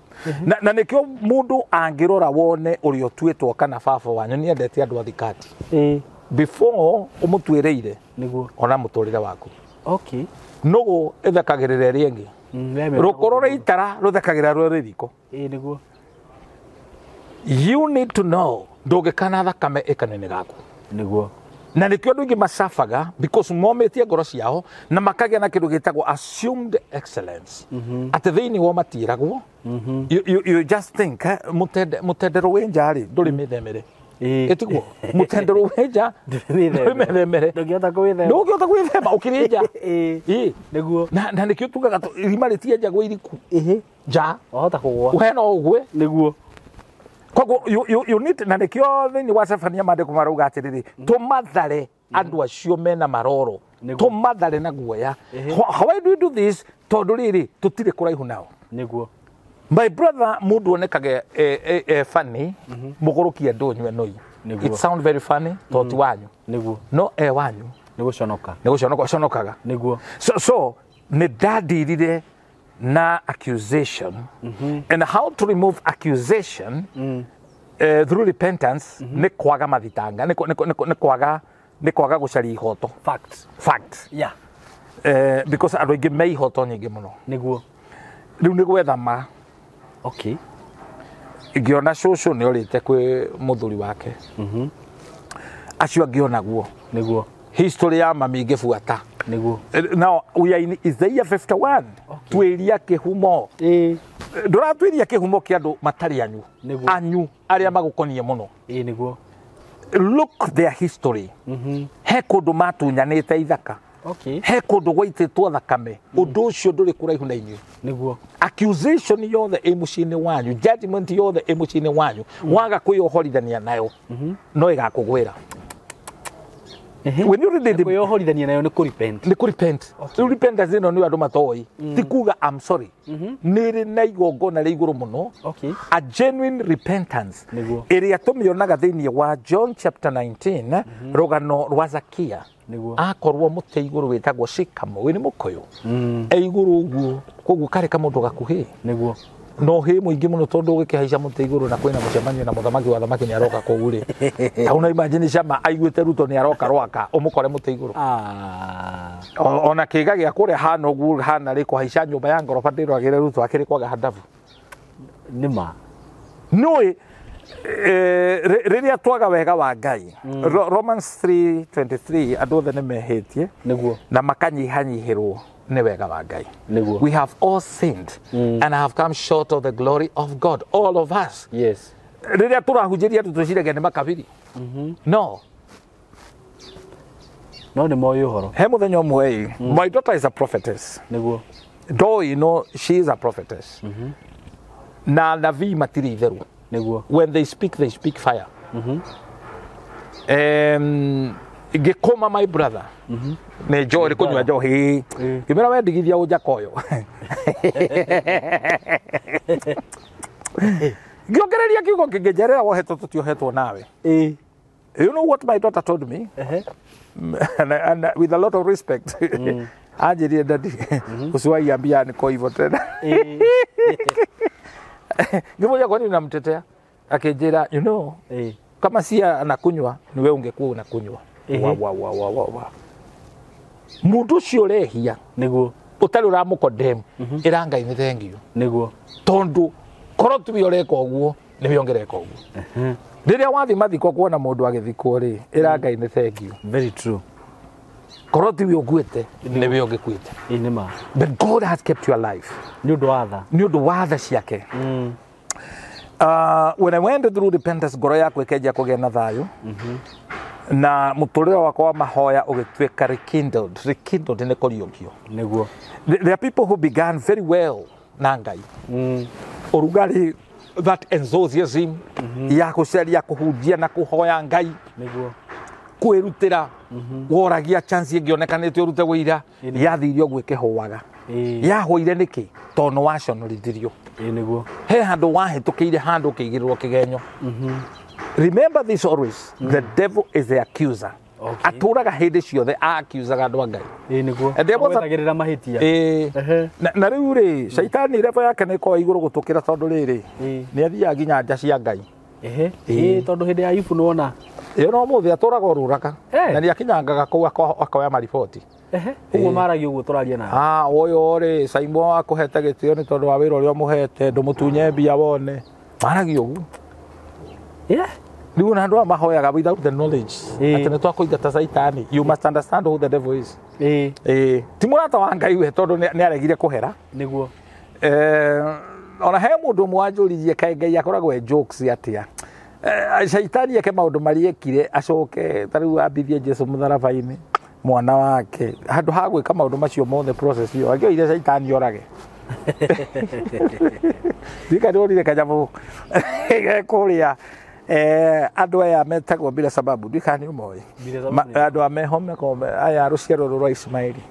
Na nikio mundu angirora wone uri otuetwo kana baba wanyu ni endete andu athikati before umutwireire niguo ona muturire waku nugu ethekagirira riengi rukorore itara ruthekagira rurithiko niguo. You need to know ndugikana thakame ikanene gaku niguo. Na nikio andu ingi masafaga because mometie ngoro ciao na makagia na kindu gitagwo assumed excellence ati thiini wo matiragwo you just think mutendero wenjari nduri mithemere etigwo mutendero wenja nduri mithemere ndogiota gwithema ukirinja niguo na nikio tugaga rimaritie njagwo iriku ja ohota kugwa uhena ugwe niguo Koguo you need na nikio thini wa Sefania mandiko marauga atiriri tumathare andu acio mena maroro tumathare na guoya. How do we do this? Tondu riri tutire kuraihu nao niguo. My brother mundu onekage funny mugurukia ndonywe noi. It sound very funny toti wanyu niguo no wanyu niguconokaga niguo. So ni dadirire na accusation and how to remove accusation through repentance ni kwaga mathitanga ni kwaga gucaria ihoto fact yeah because andu aingi me ihoto nyingi muno niguo riu ni gwetha ma okay ngiona cucu ni orite kwi muthuri wake acio ngiona guo niguo history ya mami ngibuata niguo. Now we are in Isaiah 51 twiria kihumo ndura twiria kihumo kia andu matari anyu aria magukonie muno niguo. Look their history he kundu matunyanite ithaka he kundu gwaititwo thakame undu ucio nduri kuraihu na inyu niguo. Accusation yothe emucini wanyu judgment yothe emucini wanyu waga kuyohorithania nayo no igakugwira. When you read the kuyohorithania nayo ni repent repentance ino ni andu matoi tikuga I'm sorry niri na igongona ri iguru muno a genuine repentance iria tumionaga thiini wa John chapter 19 rogano rwa Zakia akorwo muti iguru witagwo Shikamo we ni mukoyo iguru uguo koguo kare ka mundu gakuhi niguo no he muingi muno tondu gikihaica muti iguru na kwina mucemanio na muthamaki wa thamaki ni aroka koguo ri auna imagine shama aiguite ruto ni aroka rwaka umukore muti iguru ona kiga gia kuria hana uguo hana ri kuhaica nyumba ya ngoroba ndiragire ruto akiri kwaga hadabu nima no riria twaga wega wa Ngai Romans 3:23 andu othe nimehitie niguo na makanyihanyihirwo ni wega wa Ngai niguo. We have all sinned and have come short of the glory of God, all of us. Yes. Riria turahunjiria andu tuciragia ni makabiri no ni moyo horo he muthenya umwe my daughter is a prophetess niguo do you know she is a prophetess na nabii matiri itheru niguo. When they speak fire ngikoma my brother ne njori kunywa njohi kimera we ndigithia unjakoyo ngiongereria kiugo kingejerera wohetwo tutiohetwo nawe you know what my daughter told me and with a lot of respect ajirie dadi usiwaiambia niko hivyo tena ngimoja kwani namtetea akijira you know kama si anakunywa ni wewe ungekuwa unakunywa wa mundu cio rehia niguo utari uramukodem iranga ini thank you niguo tondu koroti bioreka uguo ni biongereka uguo riria wathi mathiko kuona mundu agithikwo ri iranga ini thank you very true koroti biogwete ni biogekuite inima but God has kept you alive ni undu wa tha ciake when I went through repentance ngoro yakwa ikeja kugia na thayo na muturira wakwa wa mahoya ugitweka rekindled ni kuriokio niguo. There are people who began very well na Ngai urugari that enthusiasm ya kuceria kuhunjia na kuhoya Ngai niguo kwirutira woragia chance ingionekanite urute wira yathirio gwikihuaga yahoire niki tono waconorithirio niguo he handu wahitukiire handu kigirirwo kigenyo remember this always the devil is the accuser aturaga hindi ciothe accusaga andu a Ngai niguo awethagirira mahitia na riu ri Saitani level yake ni ko iguru gutukira tondu riri ni athia nginya nja cia Ngai tondu hindi ya Ayubu nuona no muthi aturaga ururaka na ni akinyangaga kuu akoya mariboti uguo maragio uguo turaria na uyu ri SYMO akuhete gitio ni tondu wa wira uria muhete ndumutunye mbia wone maragio uguo riu na andu mahoyaga without the knowledge ati ni twakuingata Saitani. You must understand who the devil is ti murata wa Ngai we tondu ni aregire kuhera niguo ona he mundu mwanjuririe kai Ngai akoragwo jokes atia Saitani yake maundu mariekire acoke tariu ambithie Jesu mutharabaini mwana wake handu ha gwika maundu macio mothe process yo agioire Saitani orage Dika ndorire kanyamu kuria andu aya metagwo bila sababu dika ni umoi andu amehome ko aya ruciaro rwa Ismaili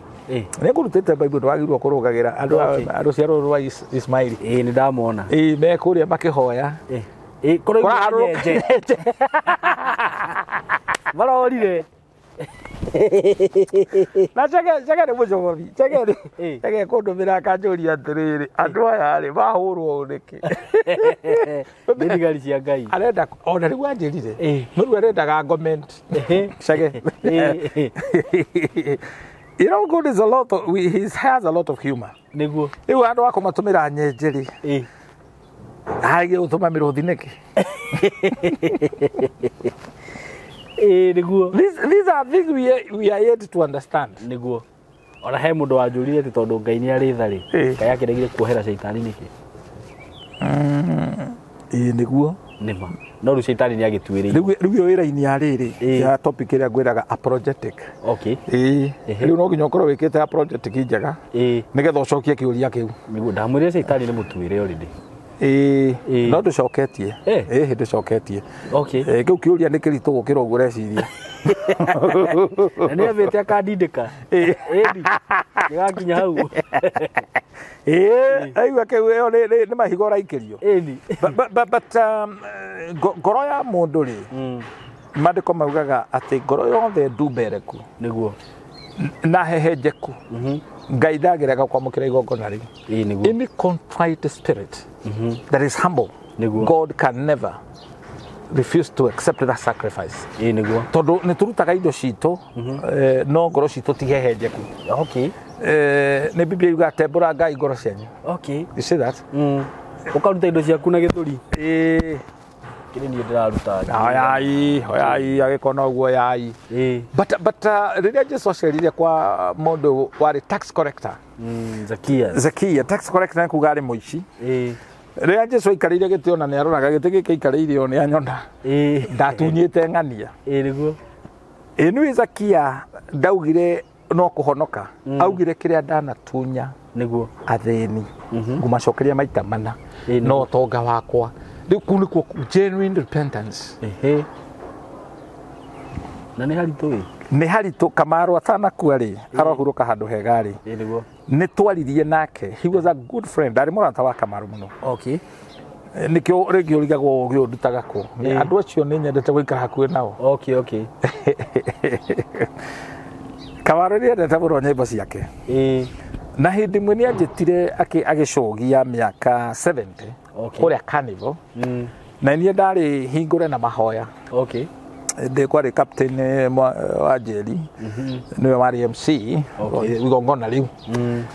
nä ngå rutä te Bible ndwagirwo kå rå gagä ra andå ciarå rwa Ismaili nä ndamona me kå rä a makä hoya marorire na chege nä må jogobi chege kå ndå mä ra kanjå ria atä rä rä andå aya rä mahå rwo nä kä nä thigari cia Ngai arenda ona rä u anjä rire må rä arendaga chege You know, God is he has a lot of humor. Niguo. Riu andu ako matumira nyenjeri. Hage utuma miruthi niki. Niguo. These are things we are yet to understand. Niguo. Ona he mundu wanjurire ti tondu Ngai ni ari thari. Ngai akiregire kuohera Saitani niki. Niguo. Nima. No ru Saitani ni agituire. Riu wira-ini ya riri ya topic iria ngwiraga apologetic. Okay. Riu no nginya ukorwo wikite apologetic njega. Nigetha ucokie kiuria kiu. Niguo ndamwire Saitani ni mutuire already. No nducoketie nducoketie kiu kiuria nä kä ritå gå kä ra å guo reciria na nä avä te akandindä gakinya hau aigua kä u ä yo nä mahiga å raikä rio ngoro ya må ndå rä mandä ko maugaga atä ngoro yothe ndumbereku niguo na hehenjeku Ngai ndageraga kwamå kä ra igongona rä u any contrite spirit that is humble God can never refuse to accept that sacrifice tondu nä tå rutaga indo citå no ngoro citå tihehenjeku nä Biblia yuga tembå Ngai ngoro cianyu you see that å karuta indo ciaku na gä thå ri kä nä niä ndä raruta oyai agä kona å guo yai but rä rä a Jesu acerire kwa må ndå warä tax collector Zakia tax collector nä kuga arä må ici rä rä a Jesu aikarä gä tä ona nä aroraga gä tä gä kä ikarä ire o nä anyona ndatunyä te ng'ania nä Zakia ndaugire no kå honoka augire kä rä a ndanatunya athĩni ngumacokeria maita mana no tonga wakwa rĩu kũu nĩkuo genuine repentance na nĩ haritũ nĩ haritũ Kamaro atanakua rĩ arohurũka handũ hega rĩ nĩ twaririe nake he was a good friend ndarĩ mũrata wa Kamaro mũno nĩkĩo rĩngĩ ũrigagwo ũgĩ ũndutaga kũ andũ acio nĩ nyendete gũikara hakuhĩ nao Kamaro nĩ endete mũno nyĩmbo ciake na hĩndĩ ĩmwe nĩ anjĩtire agĩcogia mĩaka 70 kũrĩa Carnival na niĩ ndarĩ hingũre na mahoya ndĩ kwarĩ captain wa njeri nĩwe warĩ MC igongona rĩu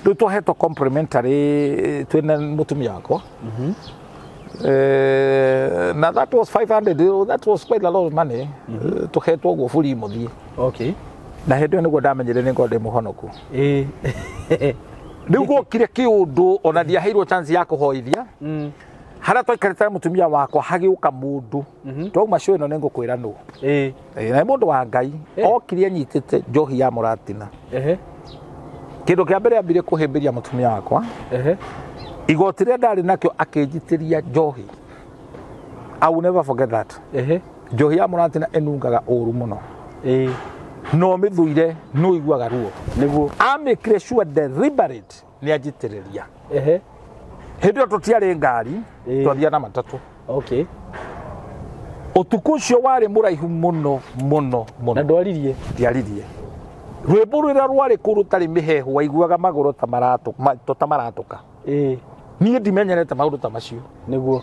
rĩu twahetwo complimentary twĩna mũtumia wakwa na that was 500 that was quite a lot of money tũhetwo ũguo bũri mũthiĩ na hĩndĩ ĩyo nĩguo ndamenyire nĩ ngorwo ndĩ mũhonoku rĩu gũkire kĩũndũ ona ndiaheirwo chance ya kũhoithia harĩa twaikarĩte na mũtumia wakwa hagĩũka mũndũ twauma show ĩno nĩ ngũkwĩra nũ na mũndũ wa Ngai okire anyitĩte njohi ya mũratina kĩndũ kĩa mbere ambire kũhĩmbĩria mũtumia wakwa igoti rĩrĩa ndarĩ nakĩo akĩnjitĩria njohi I will never forget that njohi ya mũratina ĩnungaga ũru mũno no mĩthũire no iguaga ruo nĩguo amĩkire sure deliberate nĩ anjitĩrĩria hĩndĩ ĩyo tũtiarĩ ngari twathiaga na matatũ ũtukũ ũcio warĩ mũraihu mũno mũno mũno na ndwaririe ndiaririe rwĩmbo rũrĩa rwarĩ kũu rũtarĩ mĩhehu waiguaga magũrũ ta maratũka niĩ ndimenyerete maũndũ ta macio nĩguo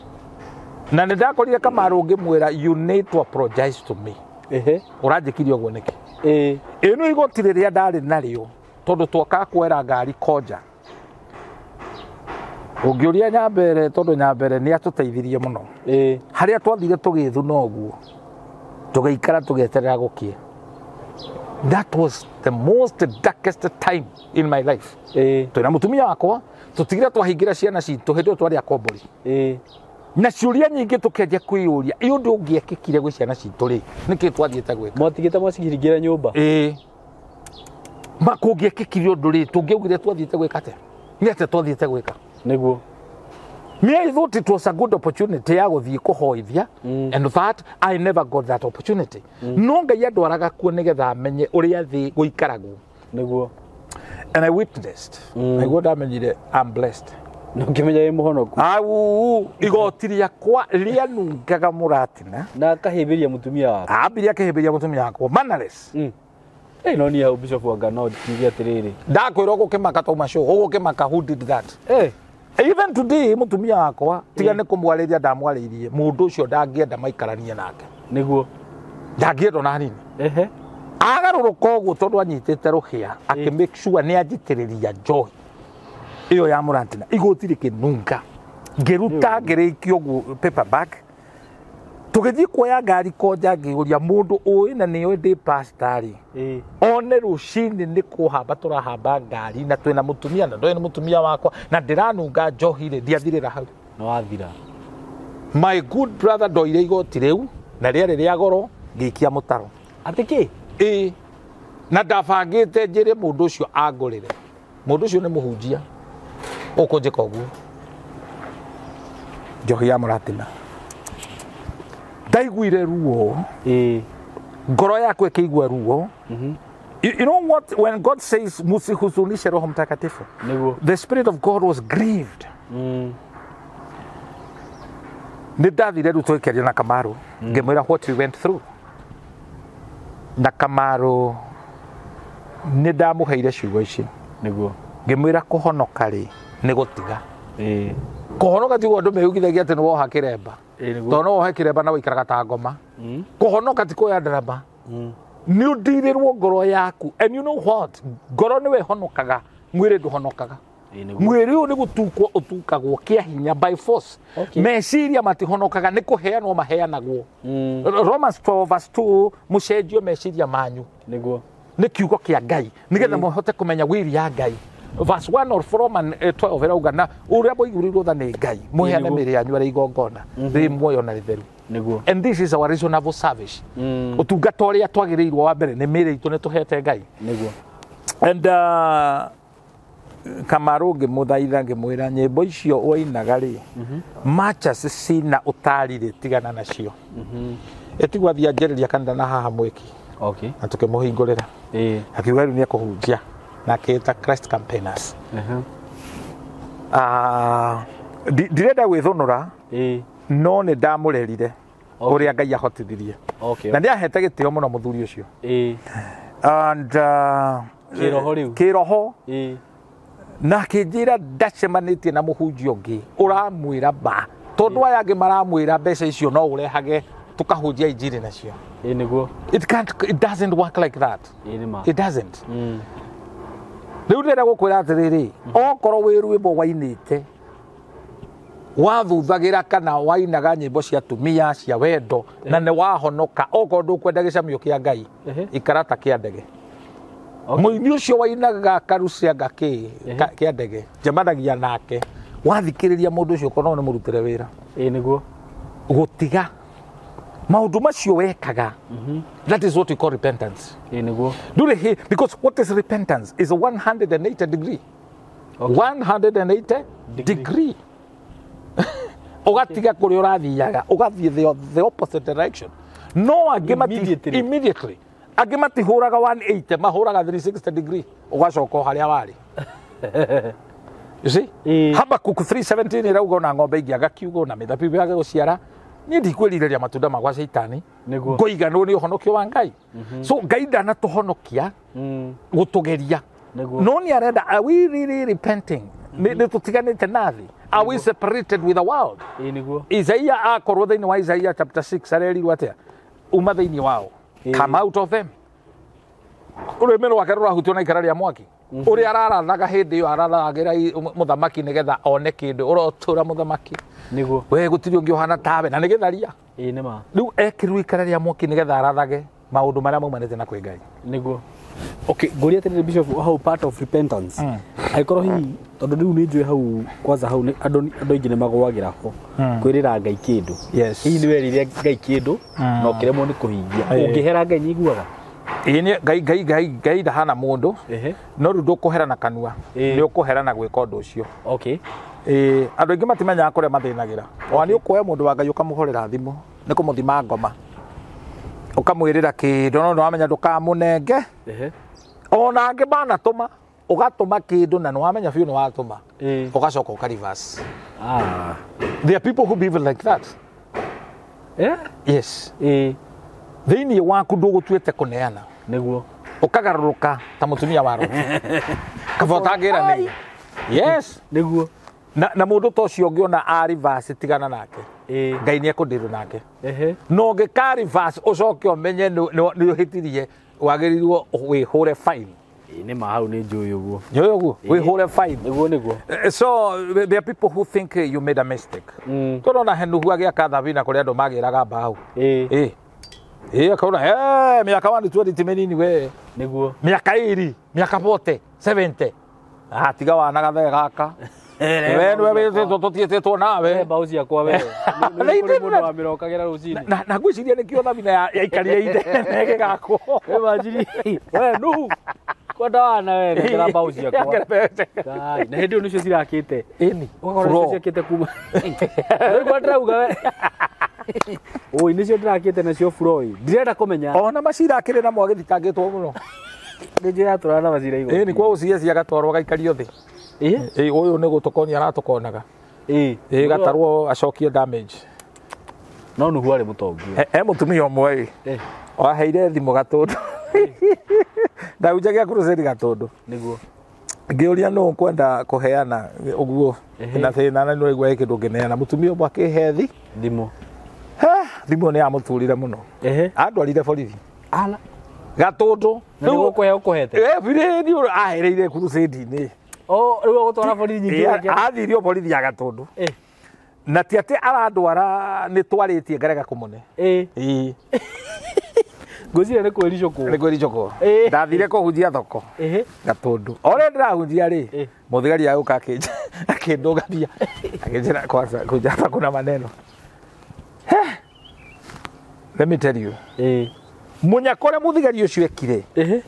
na nĩ ndakorire Kamaro ngĩmwĩra you need to apologize to me ũranjĩkire ũguo nĩkĩ ĩno igoti rĩrĩa ndarĩ narĩo tondũ twokaga kwera ngari koja ũngĩũria Nyambere tondũ Nyambere nĩ atũteithirie mũno harĩa twathire tũgĩthuna ũguo tũgĩikara tũgĩeterera gũkĩe that was the most darkest time in my life twĩna mũtumia wakwa tũtigire twahingĩra ciana citũ hĩndĩ ĩyo twarĩ akombori na ciũria nyingĩ tũkĩanjia kwĩyũria ĩ ũndũ ũngĩekĩkire gwĩ ciana citũ rĩ nĩkĩ twathiĩte gwĩka mwatigĩte mwacihingĩra nyũmba makũngĩekĩkire ũndũ rĩ tũngĩaugire twathiĩte gwĩka atĩa Nĩ atĩ twathiĩte gwĩka. Nĩguo. Me, I thought it was a good opportunity ya gũthiĩ kũhoithia. And that I never got that opportunity. No Ngai andwaraga kuo nĩgetha amenye ũrĩa thĩ gũikaragwo. Nĩguo. And I witnessed. Naiguo ndamenyire I'm blessed. Na ukimenya wĩ mũhonoku. Igoti rĩakwa rĩanungaga mũratina. Na akahĩmbĩria mũtumia wake. Ambirie akĩhĩmbĩria mũtumia wake. Mannerless. No ni hau Bishop Wanga no tiga atiriri. Ndakwĩra ũgũkĩmaka tauma show. Ũgũkĩmaka who did that. Even today mũtumia wakwa tiga nĩ kũmwarĩria ndamwarĩirie. Mũndũ ũcio ndangĩenda maikaranie nake. Nĩguo. Ndangĩenda na hanini. Agarũrũka ũguo tondũ anyitĩte rũhĩa akĩ make sure nĩ anjitĩrĩria njohi iyo ya mũratina igoti rĩkĩnunga ngĩruta ngĩrĩkia ũguo paperback tũgĩthiĩ kuoya ngari koja ngĩũria mũndũ ũĩ na nĩoĩ ndĩ pastarĩ one rũcinĩ nĩ kũhamba tũrahamba ngari na twĩna mũtumia na ndoĩ nĩ mũtumia wakwa na ndĩranunga njohi rĩ ndiathirĩra hau no wathira. My good brother ndoire igoti rĩu na rĩarĩ rĩa goro ngĩikia mũtaro atĩ kĩ na ndabangĩte njĩre mũndũ ũcio angũrĩre. Mũndũ ũcio nĩ mũhunjia ũkũnjĩka ũguo njohi ya mũratina ndaiguire ruo ngoro yakwa ĩkĩigua ruo. You know what, when God says musihuzunishe Roho Mtakatifu, the Spirit of God was grieved. Nĩ ndathire rĩu twĩkĩria na Kamaru ngĩmwĩra what we went through. Na Kamaru nĩ ndamũheire ciugo ici nĩguo ngĩmwĩra kũhonoka rĩ nĩ gũtiga. Kũhonoka ti ũndũ mehugithagia atĩ nĩ woha kĩremba tondũ no wohe kĩremba na wĩikaraga ta ngoma. Kũhonoka ti kuoya ndarama nĩ ũndirĩrwo ngoro yaku. And you know what, ngoro nĩwe ĩhonokaga, mwĩrĩ ndũhonokaga. Mwĩrĩ ũyũ nĩ gũtukwo ũtukagwo kĩa hinya by force. Meciria matihonokaga nĩ kũheanwo maheanagwo. Romans 12:2 mũcenjio meciria manyu nĩguo nĩ kiugo kĩa Ngai nĩgetha mũhote kũmenya wĩri ya Ngai. Verse 1 or from 12 ĩrauga na ũrĩa mũigurirwo tha nĩ Ngai mũheane mĩĩrĩ yanyu arĩ igongona rĩ muoyo na rĩtheru. And this is our reasonable service. Ũtungata ũrĩa twagĩrĩirwo wa mbere nĩ mĩĩrĩ itũ nĩ tũhete Ngai nĩguo. And Kamaru ngĩmũthaitha ngĩmwĩra nyĩmbo icio woinaga rĩ matches cina ũtari rĩ tigana nacio. Etigwa thia njereria kanitha na haha mwiki. Na tukĩmũhingũrĩra akiuga rĩu nĩ ekũhunjia na akĩĩta Christ Campaigners. Ndirenda gwĩthũnũra no nĩ ndamũrerire ũrĩa Ngai ahotithirie na nĩ ahete gĩtĩo mũno mũthuri ũcio. And kĩroho na akĩnjĩra ndacemanĩtie na mũhunjia ũngĩ ũramwĩra ba tondũ aya angĩ maramwĩra mbeca icio no ũrehage tukahunjia injiri nacio. It doesn't work like that. It doesn't. Rĩu ndĩrenda gũkwĩra atĩrĩrĩ okorwo wĩ rwĩmbo wainĩte wathuthagĩra kana wainaga nyĩmbo cia tumia cia wendo na nĩ wahonoka okorwo ndũkwenda gĩcamio kĩa Ngai ikara ta kĩa ndege. Mũini ũcio wainaga karucianga kĩa ndege njemanagia nake wathikĩrĩria mũndũ ũcio korwo nĩ mũrutĩre wĩra nĩguo gũtiga maũndũ macio wekaga. That is what we call repentance. Because what is repentance is a 180 degree. 180 degree. Ũgatiga kũrĩa ũrathiaga ũgathiĩ the opposite direction. No immediately. Angĩ matihũraga 180 mahũraga 360 degree ũgacoka harĩa warĩ. You see? Habakkuk 3:17 ĩrauga ona ng'ombe ingĩaga kiugũ na mĩthabibũ yage gũciara niĩ ndikwĩrirĩria matunda magwa Saitani ngũiganwo nĩ ũhonokio wa Ngai. So Ngai ndanatũhonokia gũtũgeria no nĩ arenda are we really repenting nĩ tũtiganĩte na thĩ. Are we separated with the world? Isaia akorwo thĩinĩ wa Isaia chapter 6 arerirwo atĩa uma thĩinĩ wao come out of them. Ũrĩmĩ rwake rũrahutio na ikara rĩa mwaki ũrĩa ararathaga hĩndĩ ĩyo arathagĩra mũthamaki nĩgetha one kĩndũ ũrotũra mũthamaki nĩguo we gũtirĩ ũngĩ ũhana tawe na nĩ gĩtharia rĩu ekĩrwo ikara rĩa mwaki nĩgetha arathage maũndũ marĩa maumanĩte na kwĩ Ngai nĩguo. Ngũria atĩrĩrĩ Bishop how part of repentance angĩkorwo hihi tondũ rĩu nĩ njũĩ hau kwanza hau andũ aingĩ nĩ magwagĩra ho kwĩrĩra Ngai kĩndũ hihi nĩ werire Ngai kĩndũ na ũkĩremwo nĩ kũhingia ũngĩhera Ngai nĩiguaga Ini gai ndahana mundu no ru ndukuherana kanua ni ukuherana gwika undu ucio. Okay. Andu aingi matimenyaga kuria mathinagira. Wani ukuoya mundu wa Ngai ukamuhorera thimu ni kumuthima ngoma. Ukamwirira kindu no wamenya ndukamunenge. Ona angi banatuma ugatuma kindu na wamenya biu ni watuma. Ugacoka ukarivas. There are people who behave like that. Yes. Thiini waku ndugutuite kuneana. Niguo. Ukagaruruka ta mutumia waro. Kabotangira ni. Yes. Niguo. Na mundu to cio ngiona ari verse tigana nake. Ngai ni ekundiru nake. No ngikari verse ucoke umenye ni uhitirie wagirirwo wihure fine. Ni mahau ni njui uguo. Njui uguo. Wihure fine. Niguo. So there are people who think you made a mistake. Turona henu huagia kathabina kuri andu magiraga mbao. Akaona miaka 120 timenini we. Niguo. Miaka 80, miaka 40, 70. Tiga wana gathe gaka. We tutietwo nawe. Mbao ciakwa we. Ni mundu wa mirokagira rucini. Na ngwiciria nikio thabina ya ikarire inde nege gako. We majiri. We nuhu. Kwenda wana we ngira mbao ciakwa. Na hindi nicio cirakite. Ini. Ugakorwo ciakite kuma. Wewe ndirauga we. Oi nicio ndirakite nacio Floyd. Ndirenda kumenya. Ona macira akire na mwagithikangitwo muno. Ndirenda turana macira iguru. Ni kwa ucie cia gatwarwo gaikario thi. Uyu ni gutukonia aratukonaga. Gatarwo acokie damage. No nuhu ari mutongu. Mutumia omwe. Waheire thimu gatundu. Ndaujagia crusade gatundu. Niguo. Ngiuria no kwenda kuheana uguo. Na thina na no igwa ikindu ngineana mutumia omwe akihe thimu. Thimu ni amuturire muno. Andwarire borithi. Ala. Gatundu. Niguo kuhe ukuhete. Bire ni ahereire crusade ni. Riu gutwara borithi nyingi. Athirio borithi ya gatundu. Na ti ati arandwara ni twaritie ngarega kumune. Ngwicire ni kwiricoko. Ni kwiricoko. Ndathire kuhunjia thoko. Gatundu. Ore ndirahunjia ri. Muthigari ayuka akindungathia. Akinjira kwanza kujata kuna maneno. Let me tell you. Munyakore muthigari ucio ekire.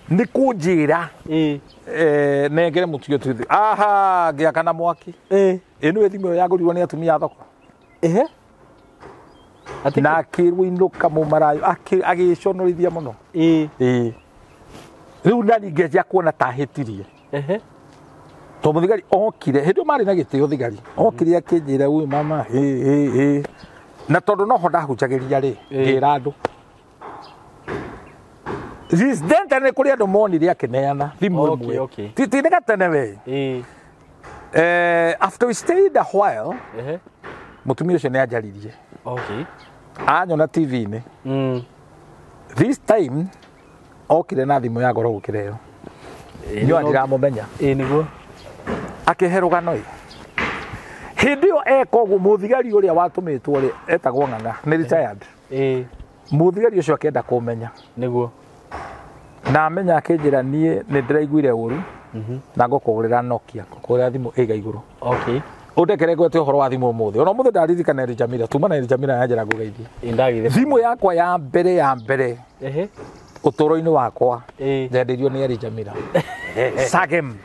Ni kunjira. Nengere mutio tuthi. Aha, ngiakana mwaki. Inu ethimu yagurirwo ni atumia thoko. Na akirwo inuka mu marayo agiconorithia muno. Riu ndani ngeja kuona tahitirie. To muthigari okire hindu mari na gitio thigari. Okire akinjira uyu mama na tondu no ho ndahunjagiria ri ngira andu. This dent ne kuri andu monire akineana thimu imwe. Titi ne gatene we. After we stayed a while, mutumia ucio ne ajaririe. Okay. Anyona TV ni. This time okire na thimu ya goro gukireo. Nyo ndiramumenya. Niguo. Akiherugano i. Hindio ekogu muthigari uria watumitwo ri etagwo ng'ang'a ni retired. Muthigari ucio akenda kumenya. Niguo. Na amenya akinjira nie ni ndiraiguire uru. Na ngukugurira Nokia, ngukugurira thimu iga iguru. Okay. Udekere gwete uhoro wa thimu umuthi. Ona umuthi ndaririkana ri Jamila, tuma na ri Jamila yanjira ngugeithie. Indagire. Thimu yakwa ya mbere. Utoro-ini wakwa. Ndendirio ni ri Jamila. Sagem.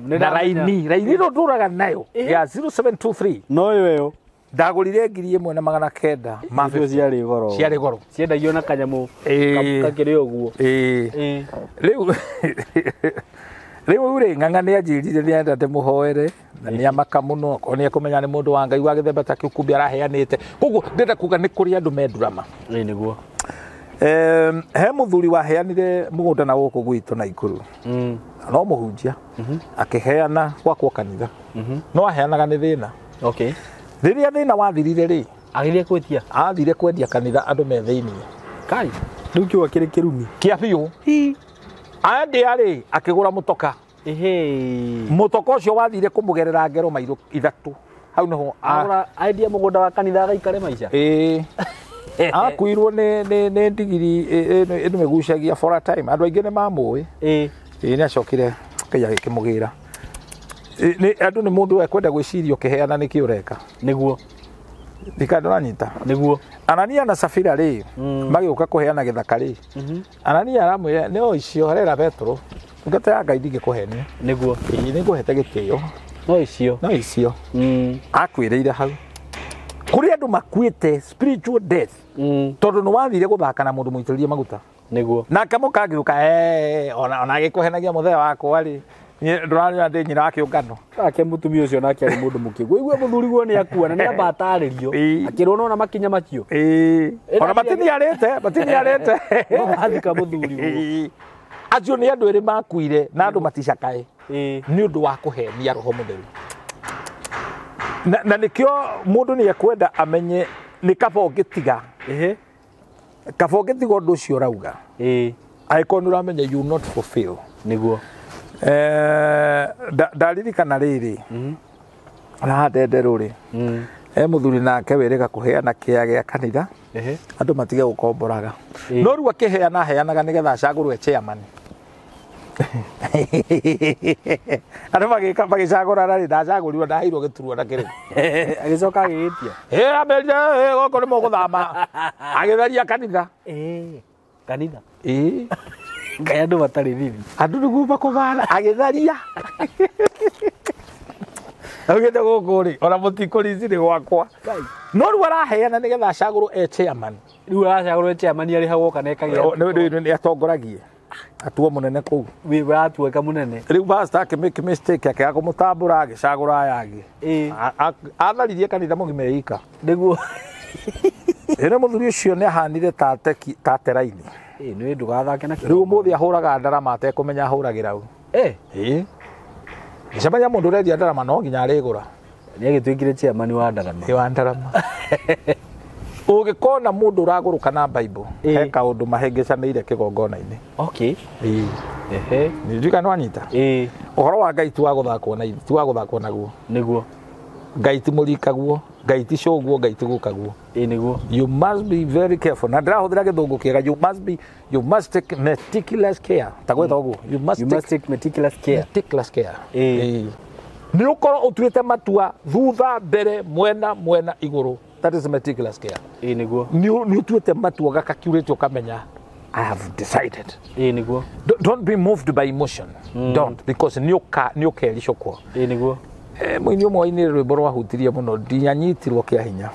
Na raini ro nduraga nayo ya 0723. No yo. Ndagurire ngiri 1,900 mafio ciari goro. Ciendagio na kanyamu kakire uguo. Riu ri ng'ang'a ni anjirire ni endete muhoere na ni amaka muno ko ni kumenya ni mundu wa Ngai wa githemba ta kiu kumbi araheanite. Koguo ndenda kuga ni kuri andu medurama. Niguo. He muthuri waheanire mugunda na guku gwitu na ikuru. No muhunjia. Akiheana gwakwo kanitha. No aheanaga ni thina. Okay. Riria thina wathirire ri. Agire kwetia. Athire kwendia kanitha andu me thiini. Kai. Riu kiwa kiri kirumi. Kia biu. Andi ari akigura mutoka. Mutoka ucio wathire kumugerera ngero mairu 3. Hau niho agura idea mugunda wa kanitha agaikare maica. Akuirwo ni ndigiri ino megucagia for a time. Andu aingi ni mamui. Ni acokire kaya kimugira. Ni andu ni mundu ekwenda gwiciria ukiheana niki ureka. Niguo. ndikandoranyita niguo Anania na Safira ri magĩũka kũheana gĩthaka ri Anania aramwĩra nĩ o icio harera Petro ngata ya Ngai ndingĩkũhenia niguo nĩ ngũhete gĩtĩo no icio akwĩrĩire hau kũrĩ andũ makuĩte spiritual death tondũ nĩ wathire gũthaka na mũndũ mũitĩrĩrie maguta niguo na kamo kangĩũka ona agĩkũhenagia mũthenya wakwa rĩ ndũrarĩra ndĩ nyina wa kĩũngano ake mũtumia ũcio nake arĩ mũndũ mũkĩgu igwe mũthuri guo nĩ akua na nĩ amba atarĩrio akĩrwo no na makinya macio ona matiniarĩte no athika mũthuri acio nĩ andũ erĩ makuire na andũ maticakae nĩ ũndũ wa kũhenia roho mũtheru na nĩkĩo mũndũ nĩ ekwenda amenye nĩ kaba ũngĩtiga ũndũ ũcio ũrauga angĩkorwo nĩ ũramenya you not fulfill niguo ndaririkana rĩrĩ na ndenderũ rĩ mũthuri nake wĩrĩga kũheana kĩaya gĩa kanitha andũ matige gũkomboraga no rĩu akĩheanaga nĩgetha acagũrwe chairman andũ magĩcagũrana rĩ ndacagũrirwo ndaheirwo gĩturwa na kĩrĩ agĩcoka agĩgĩtia amerire gũkũ nĩ mũgũthama agĩtheria kanitha kanitha ngai andũ matarĩ thithi andũ nĩguo makũbana agĩtheria augĩte gũkũ rĩ ona mũtikũrici nĩ gwakwa no rĩu araheana nĩgetha acagũrwo chairman rĩu aracagũrwo chairman arĩ hau oka nekagĩa nĩ atongoragie atuo mũnene kũu we atuĩka mũnene rĩu pastor akĩmake mistake akĩaga kũmũtambũra agĩcagũra aya angĩ atharirie kanitha mũgima eika nĩguo ĩno mũthuri ũcio nĩ ahanire tateraini nĩ ndũgathake na rĩu mũthĩ ahũraga ndarama atekũmenya ahũragĩra u gĩcemania mũndũ ũrendia ndarama no nginya arĩgũra nĩ agĩtuĩkire chairman wa ndarama wa ndarama ũgĩkona mũndũ ũragũrũka na Bible he kaũndũ mahĩngĩcanĩire kĩgongona-inĩ nĩ nduĩka nĩ wanyita ũhoro wa Ngai ti wa gũthakwo naguo nĩguo Ngai ti mũrikaguo Ngai ti cũguo Ngai ti gũkaguo nĩguo you must be very careful na ndĩrahũthĩra gĩthũngũ kĩega you must take meticulous care ta gwĩta ũguo you must take meticulous care nĩ ũkorwo ũtuĩte matua thutha mbere mwena igũrũ that is meticulous care nĩguo nĩ ũtuĩte matua gakakiurĩte ũkamenya I have decided nĩguo don't be moved by emotion don't because nĩ ũkericũkwo nĩguo mũini ũmwe wainire rwĩmbo rwahutirie mũno ndinyanyitirwo kĩa hinya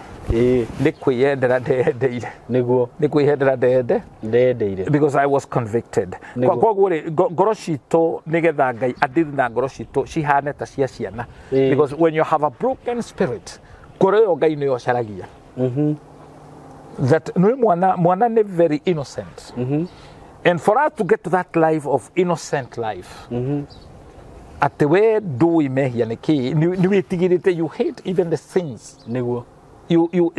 nĩ kwĩyendera ndeyendeire nĩguo nĩ kwĩyendera ndeyendeire because I was convicted koguo rĩ ngoro citũ nĩgetha Ngai andithi na ngoro citũ cihane ta cia ciana because when you have a broken spirit ngoro ĩyo Ngai nĩyo caragia that nĩ mwana nĩ very innocent and for us to get to that life of innocent life atĩ we ndũĩ mehia nĩkĩ nĩ wĩtigĩrĩte you hate even the sins nĩguo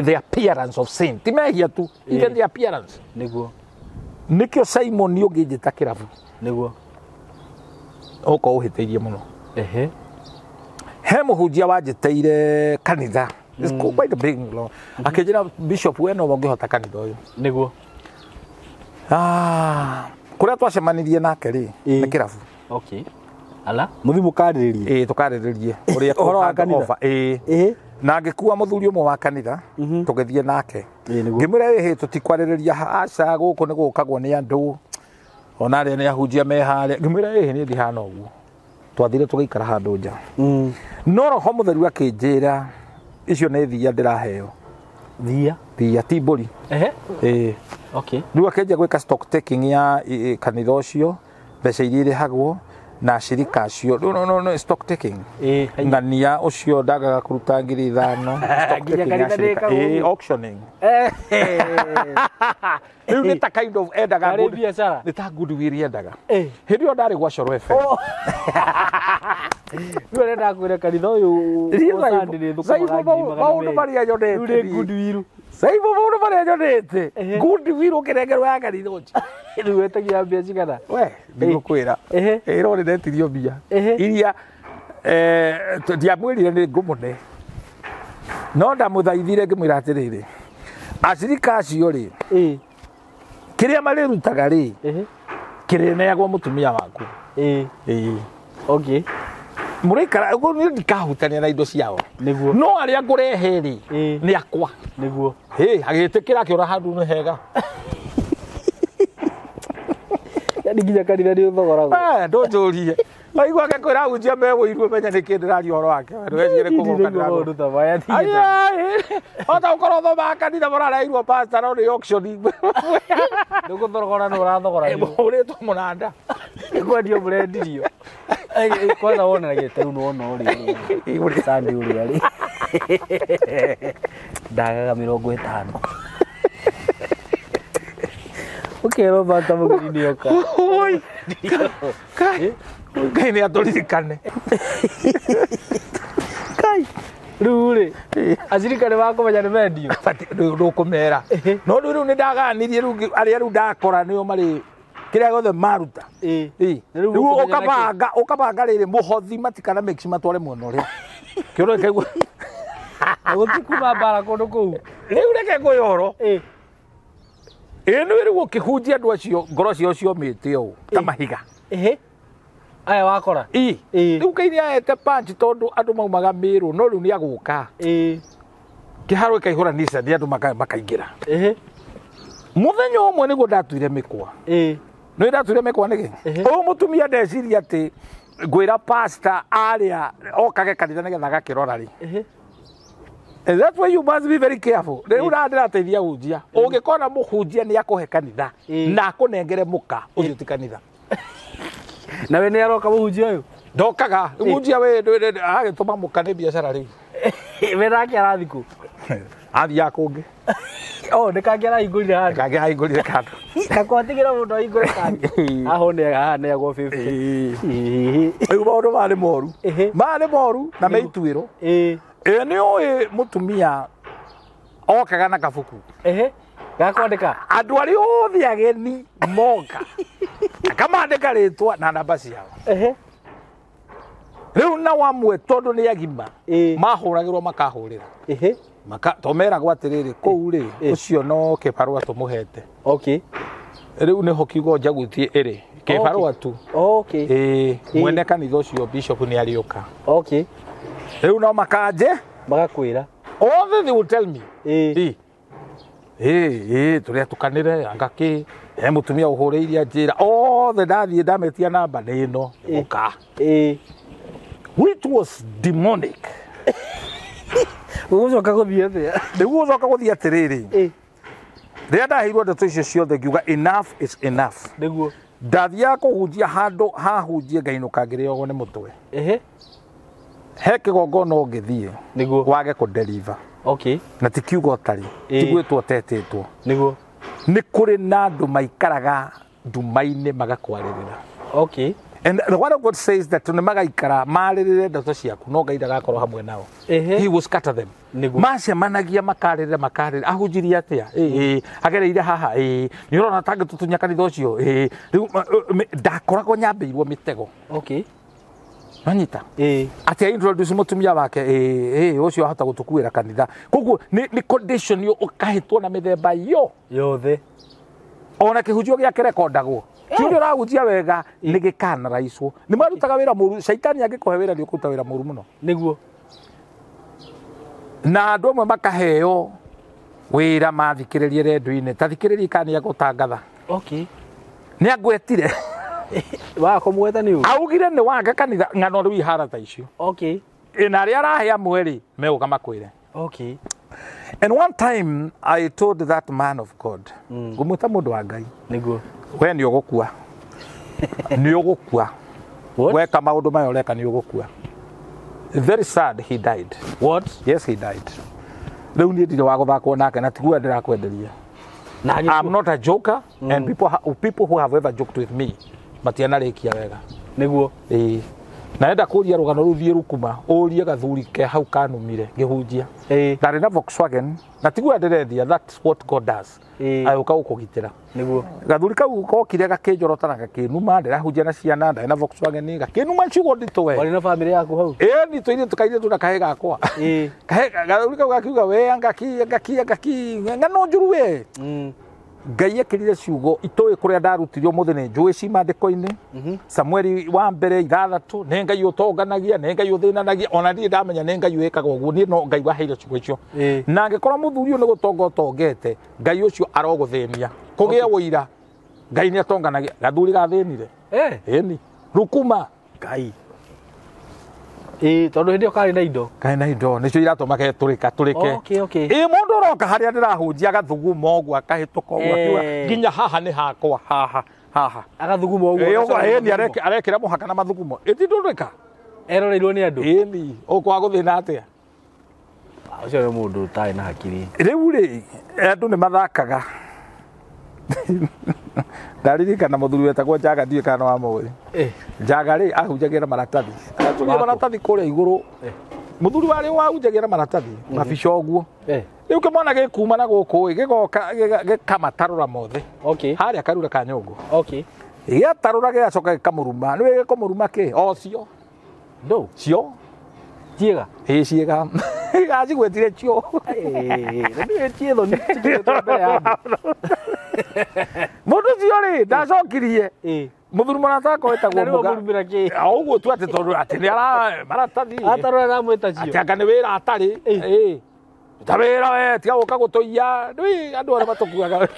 the appearance of sin ti mehia tu even the appearance nĩguo nĩkĩo SYMO nĩ ũngĩnjĩta kĩrabu nĩguo ũkorwo ũhĩtĩirie mũno he mũhunjia wanjĩtĩire kanitha it's quite a big law akĩnjĩra bishop we no ũngĩhota kanitha ũyũ nĩguo kũrĩa twacemanirie nake rĩ nĩ kĩrabu ala muthi mukarĩrĩrie tukarĩrĩrie ũrĩa ũhoro wa kanitha na ngĩkua mũthuri ũmwe wa kanitha tũgĩthiĩ nake ngĩmwĩra tũtikwarĩrĩria aca gũkũ nĩ gũkagwo nĩ andũ ona arĩa nĩ ahunjia me harĩa ngĩmwĩra niĩ ndihana ũguo twathire tũgĩikara handũ nja no roho mũtheru akĩnjĩra icio nĩ thia ndĩraheo thia ti mbũri rĩu akĩnjia gwĩka stock taking ya kanitha ũcio mbeca iria irĩhagwo na shirika acio no stock taking ngania ucio ndagaga kuruta ngiri 5 auctioning rĩu nĩ ta kind of endaga nĩ ta goodwill endaga hĩndĩ ĩyo ndarĩ gwa Coro FM rĩu arenda kwĩra kanitha ũyũ maũndũ marĩa nyonete goodwill SYMO maũndũ marĩa nyonete goodwill ũkĩrengerwo ya kanitha ũcio rĩu wetagia mbia cigana we ndĩgũkwĩra ĩro nĩ ndetirio mbia iria ndiamwĩrire nĩ ngũmũne no ndamũthaithire ngĩmwĩra atĩrĩrĩ acirika acio rĩ kĩrĩa marĩrutaga rĩ kĩrĩneagwo mũtumia waku Mũrĩikara ũguo nĩ ndikahutania na indo ciao. Nĩguo. No arĩa ngũrehe rĩ nĩ akwa. Nĩguo. Agĩtĩkĩra kĩora handũ nĩ hega. Yaani nginya kanitha nĩ ũthogoragwo. Ndũnjũrie. Maigua ngĩkwĩra hunjia megũirwo Menya nĩkĩ ndĩraria ũhoro wake. Ndwecire kũgũka ndĩraria ta maya tigĩte. Ota ũkorwo thoma kanitha mũrareirwo pastor no nĩ auction. Ndũgũthogora nĩ ũrathogora. Ũrĩtwo mũnanda. Kwendio mũrendirio. Kwanza wona gĩte rĩu wona ũrĩ. Sandi ũrĩa rĩ. Ndagaga 50. Ukero bata mũgĩni oka. Oi. Ngai nĩ atũririkane. Kai. Rĩu rĩ. Acirikane bakũmenya nĩ mendio. Ndũkũmera. No rĩu nĩ ndaganirie rĩu arĩa rĩu ndakora nĩo marĩ kĩrĩa gothe maruta. Rĩu ũkabanga rĩrĩ mũhothi matikana mix matware mwena ũrĩa. Kĩoro kĩguo. Gũtikuma mbara kũndũ kũu. Rĩu reke ngũyoro. Nĩ rĩu ũkĩhunjia andũ acio ngoro cio ciomĩte ũũ ta mahiga. Aya wakora. Rĩu Ngai nĩahete punch tondũ andũ maumaga Mĩrũ no rĩu nĩ agũka. Kĩharo ĩkaihũranĩca nĩ andũ makaingĩra. Mũthenya ũmwe nĩguo ndatuire mĩkwa. Nĩ ndatuire mĩkwa nĩkĩ? Ũyũ mũtumia ndeciria atĩ ngwĩra pastor arĩa okage kanitha nĩgetha agakĩrora rĩ. And that's why you must be very careful. Rĩu ndĩrateithia hunjia. Ũngĩkona mũhunjia nĩ akũhe kanitha na akũnengere mũka ũthiĩ ti kanitha. Na we nĩ aroka mũhunjia ũyũ? Ndokaga. Hunjia we agĩtũma mũka nĩ biacara rĩu. We nake arathiĩ kũ? Athiaga kũngĩ. Nĩ kangĩ arahingũrire handũ. Kangĩ arahingũrire kando. Gakwatigĩra mũndũ ahingũre kangĩ. Haha nĩ agwo 50. Rĩu maũndũ marĩ moru. Marĩ moru na meituĩro. Nĩ ũĩ mũtumia okaga na kabuku. Gakwandĩka. Andũ arĩa othe ageni moka. Akamandĩka rĩtwa na namba ciao. Rĩu na wamwe tondũ nĩ agima mahũragĩrwo makahũrĩra. Tomeragwo atĩrĩrĩ kũu rĩ ũcio no kĩbarũa tũmũhete. Rĩu nĩho kiugo njagũtie ĩrĩ kĩbarũa tu. Mwene kanitha ũcio bishop nĩ arĩũka. Rĩu no makanje magakwĩra. Othe they will tell me. Tũrĩa tukanĩre angaki mũtumia ũhũrĩirie njĩra othe ndathiĩ ndametia namba nĩ ĩno ũka. Which was demonic. Ũgũcoka gũthiĩ atĩa? Nĩguo ũcoka gũthiĩ atĩrĩrĩ. Rĩrĩa ndaheirwo ndeto icio ciothe ngiuga enough is enough. Nĩguo. Ndathiaga kũhunjia handũ hahunjie ngainũka ngĩrĩogwo nĩ mũtwe. He kĩgongona ũngĩthiĩ nĩguo wage kũ-deliver. Na ti kiugo ũtarĩ. Ti gwĩtwo ũtetĩtwo. Nĩguo. Nĩ kũrĩ na andũ maikaraga nduma-inĩ magakwarĩrĩra. And the word of God says that nĩ magaikara marĩrĩre ndeto ciaku no Ngai ndagakorwo hamwe nao. He will scatter them. Macemanagia makarĩrĩra ahunjirie atĩa agereire haha nĩ ũrona ta angĩtũtunya kanitha ũcio rĩu ndakoragwo nyambĩirwo mĩtego. Nanyita atĩ introduce mũtumia wake ũcio ahota gũtũkuĩra kanitha. Koguo nĩ condition yo ũkahĩtwo na mĩthemba yothe. Ona kĩhunjio gĩake rekondagwo. Kĩrĩa ũrahunjia wega nĩ gĩkanaraicwo. Nĩ marutaga wĩra mũru. Saitani angĩkũhe wĩra nĩ ũkũruta wĩra mũru mũno. Nĩguo. Na andũ amwe makaheo wĩra mathikĩrĩrie redio-inĩ. Ta thikĩrĩrie kana nĩ agũtangatha. Nĩ agwetire. Wakomweta nĩ ũũ? Augire nĩ wanga kanitha ng'ano rĩu ihara ta icio. Na arĩa arahe amwe rĩ megũka makwĩre. And one time I told that man of God. Ngũmwĩta mũndũ wa Ngai. Nĩguo. We nĩ ũgũkua. Nĩ ũgũkua. Weka maũndũ maya ũreka nĩ ũgũkua. Very sad he died. What? Yes, he died. Rĩu niĩ ndirĩ wa gũthakwo nake na tiguo ndĩrakwenderia. I'm not a joker and people who have ever joked with me matianarĩkia wega. Nĩguo. Na enda kũria rũgano rũu thiĩ rũkuma ũrie gathuri ke hau kanumire ngĩhunjia. Ndarĩ na Volkswagen na tiguo ndĩrendia. That's what God does. Ayũka gũkũgitĩra. Nĩguo. Gathuri kau kokire gakĩnjorota na gakĩnuma ndĩrahunjia na ciana ndarĩ na Volkswagen gakĩnuma ciugo nditũ we. Warĩ na family yaku hau? Nditũ iria tũkaire tu na kahĩ gakwa. Gathuri kau gakiuga we ngaki ng'ano njũru we. ngai ekirire ciugo itoe kuria ndarutirio muthene njui cimandiko-ini Samueli wa mbere 6 nĩ ngai ũtonganagia nĩ ngai ũthĩnanagia ona ndirĩ ndamenya nĩ ngai wĩkaga ũguo niĩ no ngai waheire ciugo icio na angĩkorwo mũthuri ũyũ nĩ gũtonga ũtongete ngai ũcio arogũthĩnia kũgĩa ũira ngai nĩ atonganagia gathuri gathĩnire ĩni rukuma ngai tondu hindi ukari na indo nicio iratuma turike mundu uroka haria ndirahunjia agathuguma uguo akahituka uguo akiuga nginya haha ni hakwa haha agathuguma uguo ni arekira muhaka na mathugumo itindurika eroreirwo ni andu ni ukwa guthina atia ucio ni mundu utai na hakiri riu ri andu ni mathakaga ndaririkana muthuri wetagwo Njaga ndiĩ kana wa mũĩ Njaga rĩ ahunjagira maratathi atugia maratathi kũrĩa igũrũ muthuri warĩ wahunjagira maratathi mabica ũguo rĩu kĩmwana gĩkuma na gũkũ gĩgoka gĩkamatarũra mothe harĩa karura ka nyũngũ gĩatarũra gĩgacoka gĩkamũruma nĩwe gĩkũmũruma kĩ o cio ndũ cio ciĩga ciĩga gacigwĩtire cio nĩwe ciĩtho nĩ mbere ya mundu cio rĩ ndacokirie muthuri mũrata wetagwo muga ũguo tu atĩ tondũ atĩ nĩ ara maratathi atarora na mwĩta cio anga nĩ wĩra atarĩ ta wĩra we tiga gũka gũtũiya ndũĩ andũ arĩa matũkuaga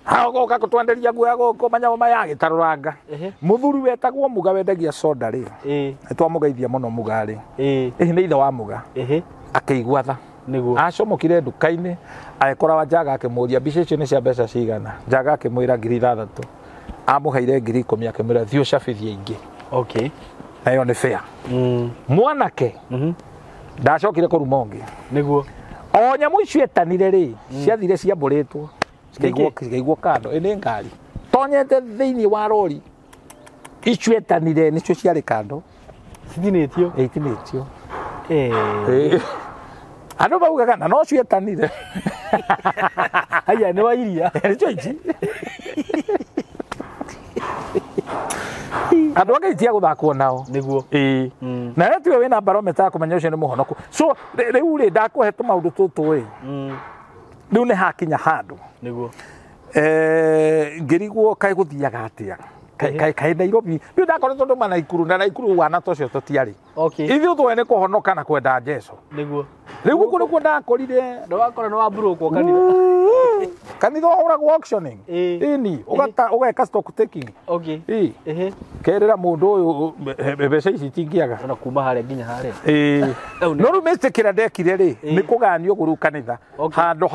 agoka gũtwenderia guoya gũkũ manyamũ maya gĩtarũranga muthuri wetagwo muga wendagia soda rĩ nĩtwamũgeithia mũno muga rĩ nĩ ithe wa muga akĩigua tha acomokire nduka-inĩ agĩkora Njaga akĩmũria mbica icio nĩ cia mbeca cigana Njaga akĩmwĩra 6,000 amũheire 10,000 akĩmwĩra thiĩ ũcabithie ingĩ nayo nĩ fair mwanake ndacokire kũruma ũngĩ nĩguo o nyamũ icio etanire rĩ ciathire ciambũrĩtwo cikaigwo kando nĩ ngari tonyete thĩinĩ wa rori icio etanire nĩcio ciarĩ kando itinĩtio andũ maugaga na no cietanire haya nĩ wa iria nĩcio ici andũ agĩitia gũthakwo nao nĩguo na rĩu tiwe wĩna barometa ya kũmenya ũcio nĩ mũhonoku so rĩu rĩ ndakũhe tũmaũndũ tũtũ rĩ rĩu nĩ hakinya handũ nĩguo ngĩrigwo kaĩ gũthiaga atĩa kaĩ Nairobi rĩu ndakoretwo nduma Naikuru wana tocio tũtiarĩ ithuĩ tũwe nĩ kũhonoka na kwenda jeco nĩguo rĩu gũkũ nĩkuo ndakorire ndwakora nĩ wamburũkwo kanitha kanitha wahũragwo auctioning ini ũgeka stock taking kerĩra mũndũ ũyũ mbeca ici itingĩaga ona kuma harĩa nginya harĩa no rĩu mĩtĩ kĩrĩa ndekire rĩ nĩ kũganio gũrũ kanitha handũ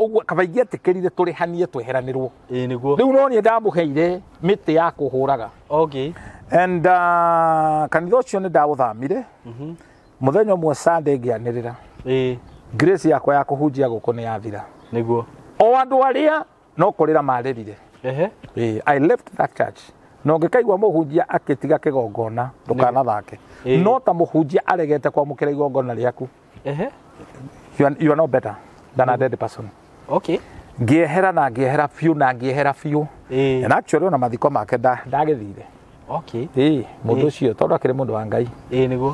ũguo kabaingĩ etĩkĩrire tũrĩhanie tweheranĩrwo rĩu no niĩ ndamũheire mĩtĩ ya kũhũraga and kanitha ũcio nĩ ndaũthamire muthenya ũmwe Sunday ngĩanĩrĩra grace yakwa ya kũhunjia gũkũ nĩ yathira nĩguo o andũ arĩa no kũrĩra marĩrire I left that church no ngĩkaigua mũhunjia akĩtiga kĩgongona ndũkanathake no ta mũhunjia aregete kwamũkĩra igongona rĩaku you are no better than a dead person ngĩehera na ngĩehera biũ na ngĩehera biũ na actually ona mathiko make ndagĩthire mũndũ ũcio tondũ akĩrĩ mũndũ wa Ngai nĩguo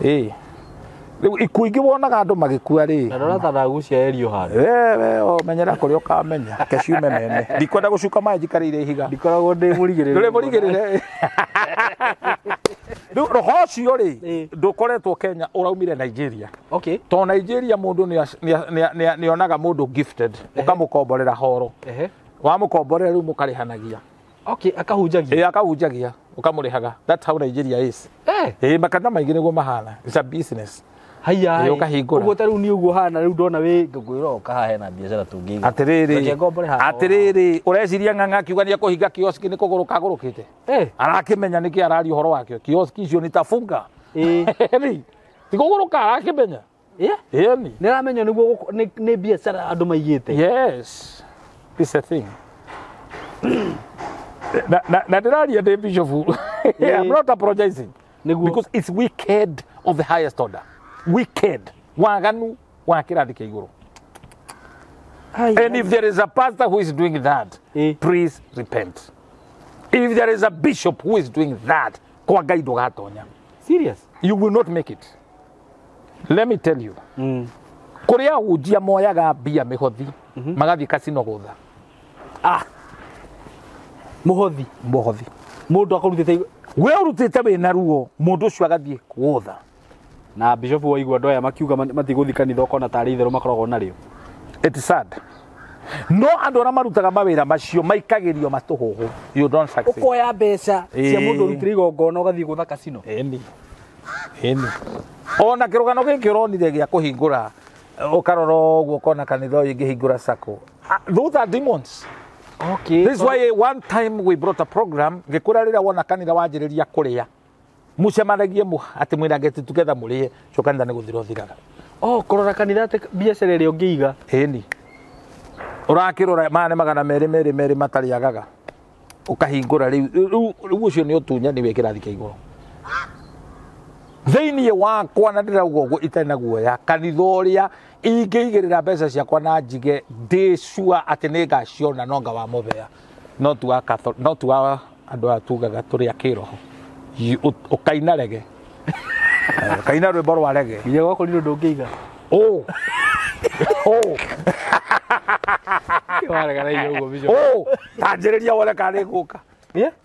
rĩu ikuũ ingĩ wonaga andũ magĩkua rĩ na ndorata guciaerio handũ we menyera kũrĩa ũkamenya keciume mene ndikwenda gũcuka maĩ njikarĩire ihiga ndikoragwo ndĩ mũrigĩrĩre ndũrĩ mũrigĩrĩre rĩu roho ũcio rĩ ndũkoretwo Kenya ũraumire Nigeria to Nigeria mũndũ nĩonaga mũndũ gifted ũkamũkomborera horo wamũkomborera rĩu mũkarĩhanagia akahunjagia ũkamũrĩhaga that's how Nigeria is makana maingĩ nĩguo mahana it's a business haya ũguo ta rĩu nĩ ũguo hana rĩu ndona wĩ ngwĩroka haha hena biacara tũngĩiga atĩrĩrĩ ũreciria ng'ang'a akiuga nĩ ekũhinga kioski nĩ kũgũrũka agũrũkĩte arakĩmenya nĩkĩ araria ũhoro wakĩo kioski icio nĩ tafunga ti kũgũrũka arakĩmenya nĩ aramenya nĩguo nĩ biacara andũ maigĩte yes it's a thing na ndĩraria ndĩ bishop I'm not apologizing because it's wicked of the highest order wicked waganu wa kĩrathi kĩa igũrũ and if there is a pastor who is doing that please repent if there is a bishop who is doing that kwa Ngai ndũgatonya serious you will not make it let me tell you kuria ujia moyaga mbia mihothi magathi casino gutha muhothi mundu akarutite we urutite wina ruo mundu ucio agathie gutha na bishop waigua ndoya makiuga matiguthi kanitha ukona tari itherũ makoragwo nario. It's sad. No andu ara marutaga mawira macio maikagirio matuhuhu. You don't succeed. Ukoya mbeca cia mundu urutire igongona ugathie gutha casino. Eni ona kirugano giki uronire gia kuhingura ukarora uguo kona kanitha uyu ngihingura sako. Those are demons. Okay. This is why one time we brought a program ngikura rira wona kanitha wanjiriria kuria mucemanagie ati mwina get together murie cokanitha ni guthira uthiraga. Kurora kanitha ati biacara ĩrĩa ũngĩiga. Eni urakirora mane magana meri matariagaga ukahingura riu ucio ni utunya ni wekirathi kia iguru thiini wakwa na ndirauga uguo itari na guoya kanitha uria ingĩigĩrĩra mbeca ciakwa na njige ndĩcua atĩ nĩ ngaciona no nga wa mũbea no tu wa andũ a tugaga tũrĩ a kĩroho ũkaina rege ũkaina rwĩmbo rwa rege nginya gwakũ nĩ ũndũ ũngĩiga tanjĩrĩria wone kana nĩ ngũka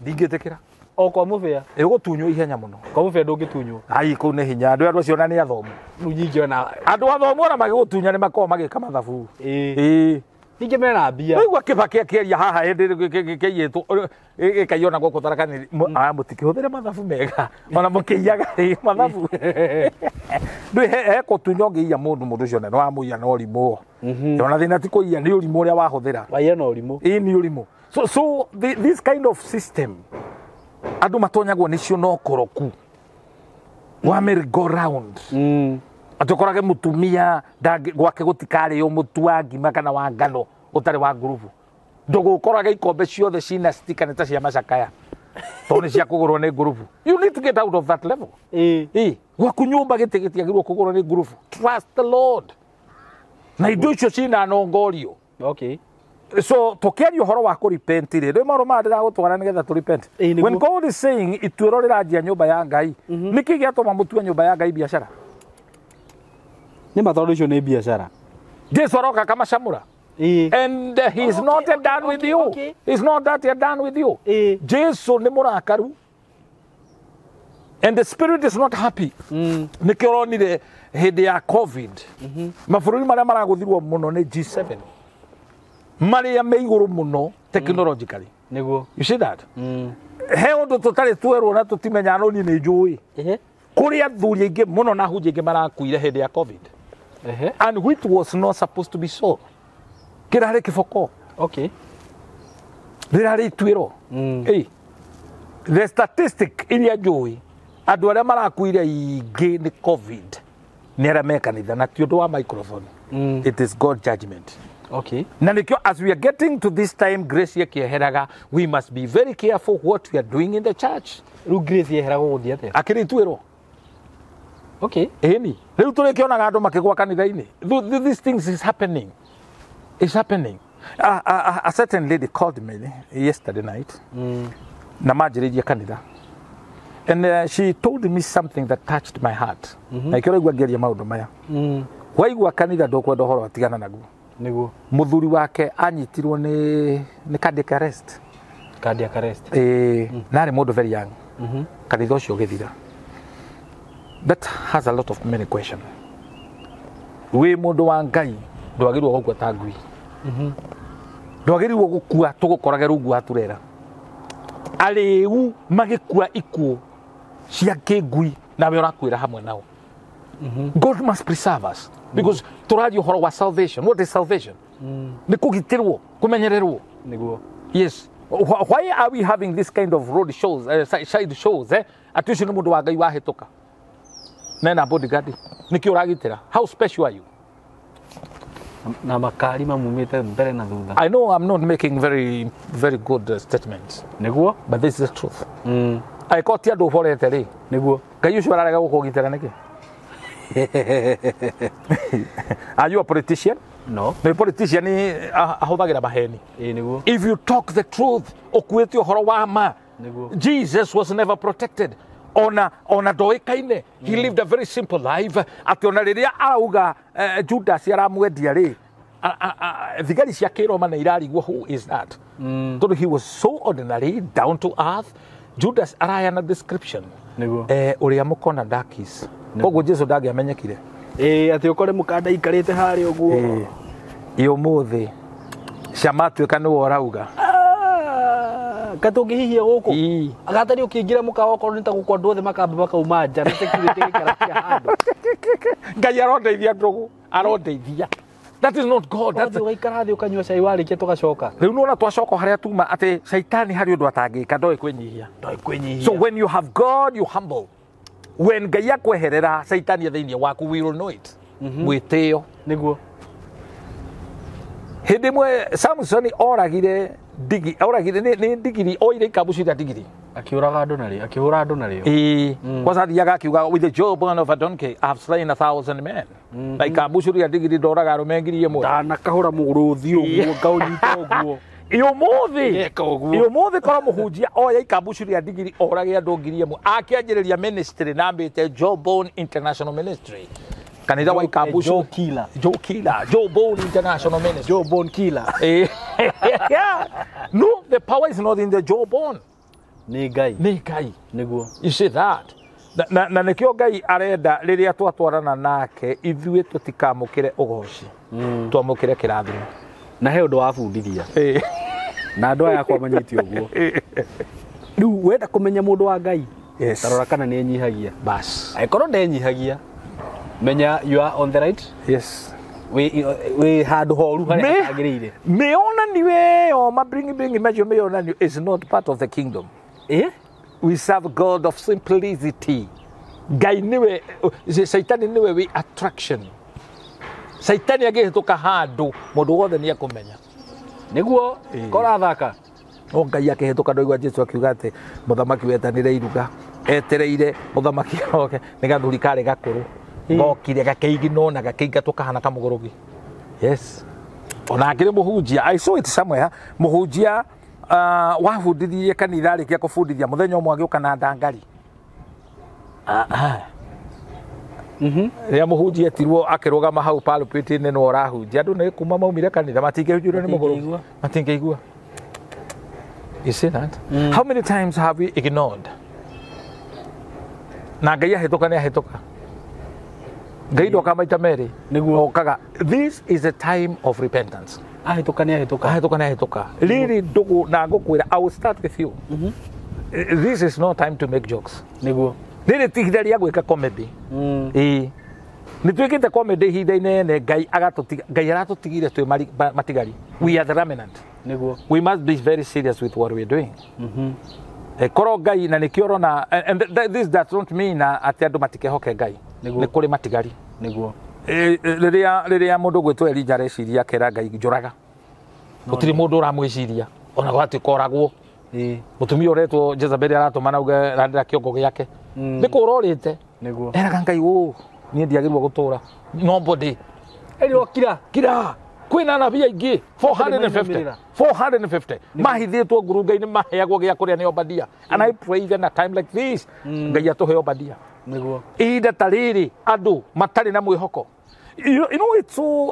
ndingĩtĩkĩra kwa mũbea ĩgũtunywo ihenya mũno kwa mũbea ndũngĩtunywo ai kũu nĩ hinya andũ acio ona nĩ athomu rĩu nyingĩona andũ athomu ona magĩgũtunya nĩ makoragwo magĩka mathabu ningĩ mena mbia waigua kĩbaki akĩaria haha hĩndĩ kĩiyĩtwo gĩkaiona gũkũ tarakani mũtikĩhũthĩre mathabu mega ona mũkĩiyaga mathabu he kũtunya ũngĩiya mũndũ ũcio nĩ wamũiya na ũrimũ ona thĩna ti kũiya nĩ ũrimũ ũrĩa wahũthĩra waiya na ũrimũ nĩ ũrimũ so this kind of system andũ matonyagwo nĩcio no koroku wa merry go round atukorage mutumia gwake gutikarĩo mũtu wa ngima kana wa ngano utari wa ngurubu ndugukorage ikombe ciothe cina stika ta cia macakaya toni cia kugurwo ni ngurubu. You need to get out of that level. Gwaku nyumba gitiagirwo kugurwo ni ngurubu. Trust the Lord na indo icio cina nongorio. Okay. So tokiaria uhoro wa ku repent ri maũndũ ma ndĩra gũtwara nĩgetha tu repent. When God is saying ituĩro rĩranjia nyũmba ya Ngai nĩkĩ gĩatũma mũtue nyũmba ya Ngai biacara? Nĩ matoro icio nĩ biacara. Jesu aroka kama shamura. And he's not done with you. He's not that done with you. Jesu nĩ mũrakaru. And the spirit is not happy. Nĩkĩ ũronire hĩndĩ ya COVID mabũrũri marĩa maragũthirwo mũno nĩ G7 marĩa me igũrũ mũno technologically. Nĩguo. You see that? He ũndũ tũtarĩ twerwo na tũtimenya no niĩ nĩ njũĩ. Kũrĩ athuri aingĩ mũno na hunjia aingĩ marakuire hĩndĩ ya COVID. And which was not supposed to be so. Kirare kiboko. Okay. Rirare ituĩro. The statistic iria njũĩ andũ arĩa marakuire aingĩ nĩ COVID nĩ arĩa me kanitha na ti ũndũ wa microphone. It is God judgment. Okay. Na nikio as we are getting to this time grace yekĩeheraga, we must be very careful what we are doing in the church. Rĩu grace yeheraga gũthiĩ atĩa? Akĩrĩ ituĩro. Okay. Eni. Rĩu tũrĩkĩonaga andũ makĩgwa kanitha-inĩ. These things is happening. It's happening. A certain lady called me yesterday night. Na manjĩrĩirie kanitha. And she told me something that touched my heart. Na ikĩraigua ngĩaria maũndũ maya. Waigua kanitha ndũkwenda ũhoro atigana naguo. Nĩguo. Mũthuri wake anyitirwo nĩ cardiac arrest. Cardiac arrest. Na arĩ mũndũ very young. Kanitha ũcio ũgĩthira. That has a lot of many questions. We mũndũ wa Ngai ndwagĩrĩirwo gũkua ta ngui. Ndwagĩrĩirwo gũkua tũgũkorage rungu haturera. Arĩu magĩkua ikuũ cia kĩngui nawe ũrakuĩra hamwe nao. God must preserve us because tũraria ũhoro wa salvation. What is salvation? Nĩ kũgitĩrwo, kũmenyererwo. Nĩguo. Yes. Why are we having this kind of road shows, side shows? Atĩ ũcio nĩ mũndũ wa Ngai wahĩtũka. Nena bodyguard. Nĩkĩ ũragitĩra? How special are you? Na makari mamumĩte mbere na thutha. I know I'm not making very good statements. Nĩguo? But this is the truth. Aĩkorwo ti andũ ũborete rĩ. Nĩguo. Ngai ũcio ararega gũkũgitĩra nĩkĩ? Are you a politician? No. No politician ahũthagĩra maheni. Nĩguo. If you talk the truth, ũkuĩte ũhoro wa ma. Nĩguo. Jesus was never protected. ona ndoĩkaine. He lived a very simple life. Atĩ ona rĩrĩa arauga Judas aramwendia rĩ, thigari cia Kĩroma nĩ irarigwo who is that. Tondũ he was so ordinary, down to earth. Judas arayana description. Ũrĩa mũkona darkies. Koguo Jesu ndangĩamenyekire. Atĩ ũkore mũkanda ikarĩte harĩa ũguo. Ũmũthĩ cama atuĩka nĩwe ũrauga. Katũngĩhihia gũkũ. Agatari ũkĩingĩra mũkawa okorwo nĩ ta gũkũ andũ othe makamba makauma nja na security gĩkara cia handũ. Ngai arondeithia ndũgũ, arondeithia. That is not God. That's ũgaikara thĩ ũkanyua cai warĩkia tũgacoka. Rĩu nĩwona twacoka harĩa tuma atĩ Saitani harĩ ũndũ atangĩka ndoĩ kwĩnyihia. Ndoĩ kwĩnyihia. So when you have God, you humble. When Ngai akweherera Saitani thĩinĩ waku, we will know it. Mwĩtĩo. Nĩguo. Hĩndĩ ĩmwe Samson oragire nĩ ndigiri oire ikabu cia ndigiri. Akĩũraga andũ narĩ, akĩhũra andũ narĩ. Kwanza thiaga akiuga with the jawbone of a donkey I have slain 1,000 men. Na ikabu cia ndigiri ndoraga arũme ngiri ĩmwe. Ndanakahũra mũrũthi ũguo ngaũnyita ũguo. Ũmũthĩ korwo mũhunjia oya ikabu cia ndigiri orage andũ ngiri ĩmwe akĩanjĩrĩria ministry na ambĩte Jawbone International Ministry. Kanitha wa ikabu Joe Killer. Jawbone International Ministry. Jawbone Killer. Yeah. No, the power is not in the jawbone. Nĩ Ngai. Nĩguo. You see that? Na nĩkĩo Ngai arenda rĩrĩa twatwarana nake ithuĩ tũtikamũkĩre ũgoci. Twamũkĩre kĩrathimo. Na he ũndũ wabundithia. Na andũ aya akwa manyiti ũguo. Rĩu wenda kũmenya mũndũ wa Ngai. Tarora kana nĩ enyihagia. Bas. Angĩkorwo ndenyihagia. Menya you are on the right. Yes. We handũ horu harĩa hagĩrĩire. Meonaniwe o mabringi meonani is not part of the kingdom. We serve God of simplicity. Ngai niwe Saitani niwe we attraction. Saitani agĩhĩtũka handũ mũndũ wothe nĩ ekũmenya. Nĩguo kora thaka. O Ngai akĩhĩtũka ndoigua Jesu akiuga atĩ mũthamaki wetanĩre iruga etereire mũthamaki oke nĩ gathuri karĩ gakũrũ. Gokire gakeigino na gakeingatwo kahana kamũgũrũgi. Yes. Ona akĩrĩ mũhunjia, I saw it somewhere, mũhunjia wabundithirie kanitha arĩkia kũbundithia mũthenya ũmwe agĩũka na ndangari. Rĩrĩa mũhunjia etirwo akĩrũgama hau pulpit-inĩ nĩwe ũrahunjia, andũ nĩ kuma maumire kanitha matingĩhunjĩrio nĩ mũgũrũgi, matingĩigua. You see that? How many times have we ignored? Na Ngai ahĩtũka nĩ ahĩtũka. Ngai ndoka maita merĩ. Nĩguo okaga. This is a time of repentance. Ahĩtũka nĩ ahĩtũka. Rĩrĩ ndũgũ na ngũkwĩra, I will start with you. This is no time to make jokes. Nĩguo. Rĩrĩ ti ihinda rĩa gwĩka comedy. Nĩ twĩkĩte comedy ihinda-inĩ nene Ngai aratũtigire twĩ matigari. We are the remnant. Nĩguo. We must be very serious with what we are doing. Korwo Ngai na nĩkĩo ũrona, and this does not mean atĩ andũ matikehoke Ngai. Nĩ kũrĩ matigari. Nĩguo. Rĩrĩa mũndũ gwĩtwo Elija areciria akera Ngai njũraga. Gũtirĩ mũndũ ũramwĩciria ona gwatuĩka oragwo. Mũtumia ũretwo Jezebeli aratũmana uge randĩra kĩongo gĩake. Nĩ kũrorĩte. Nĩguo. Eraga Ngai niĩ ndiagĩrĩirwo gũtũũra. Nobody. Kira. Kwĩna anabii aingĩ 450 mahithĩtwo ngurunga-inĩ maheagwo gĩa kũrĩa nĩ Obadia. And I pray even a time like this Ngai atũhe Obadia. Nĩguo. Ihinda ta rĩrĩ andũ matarĩ na mwĩhoko. You know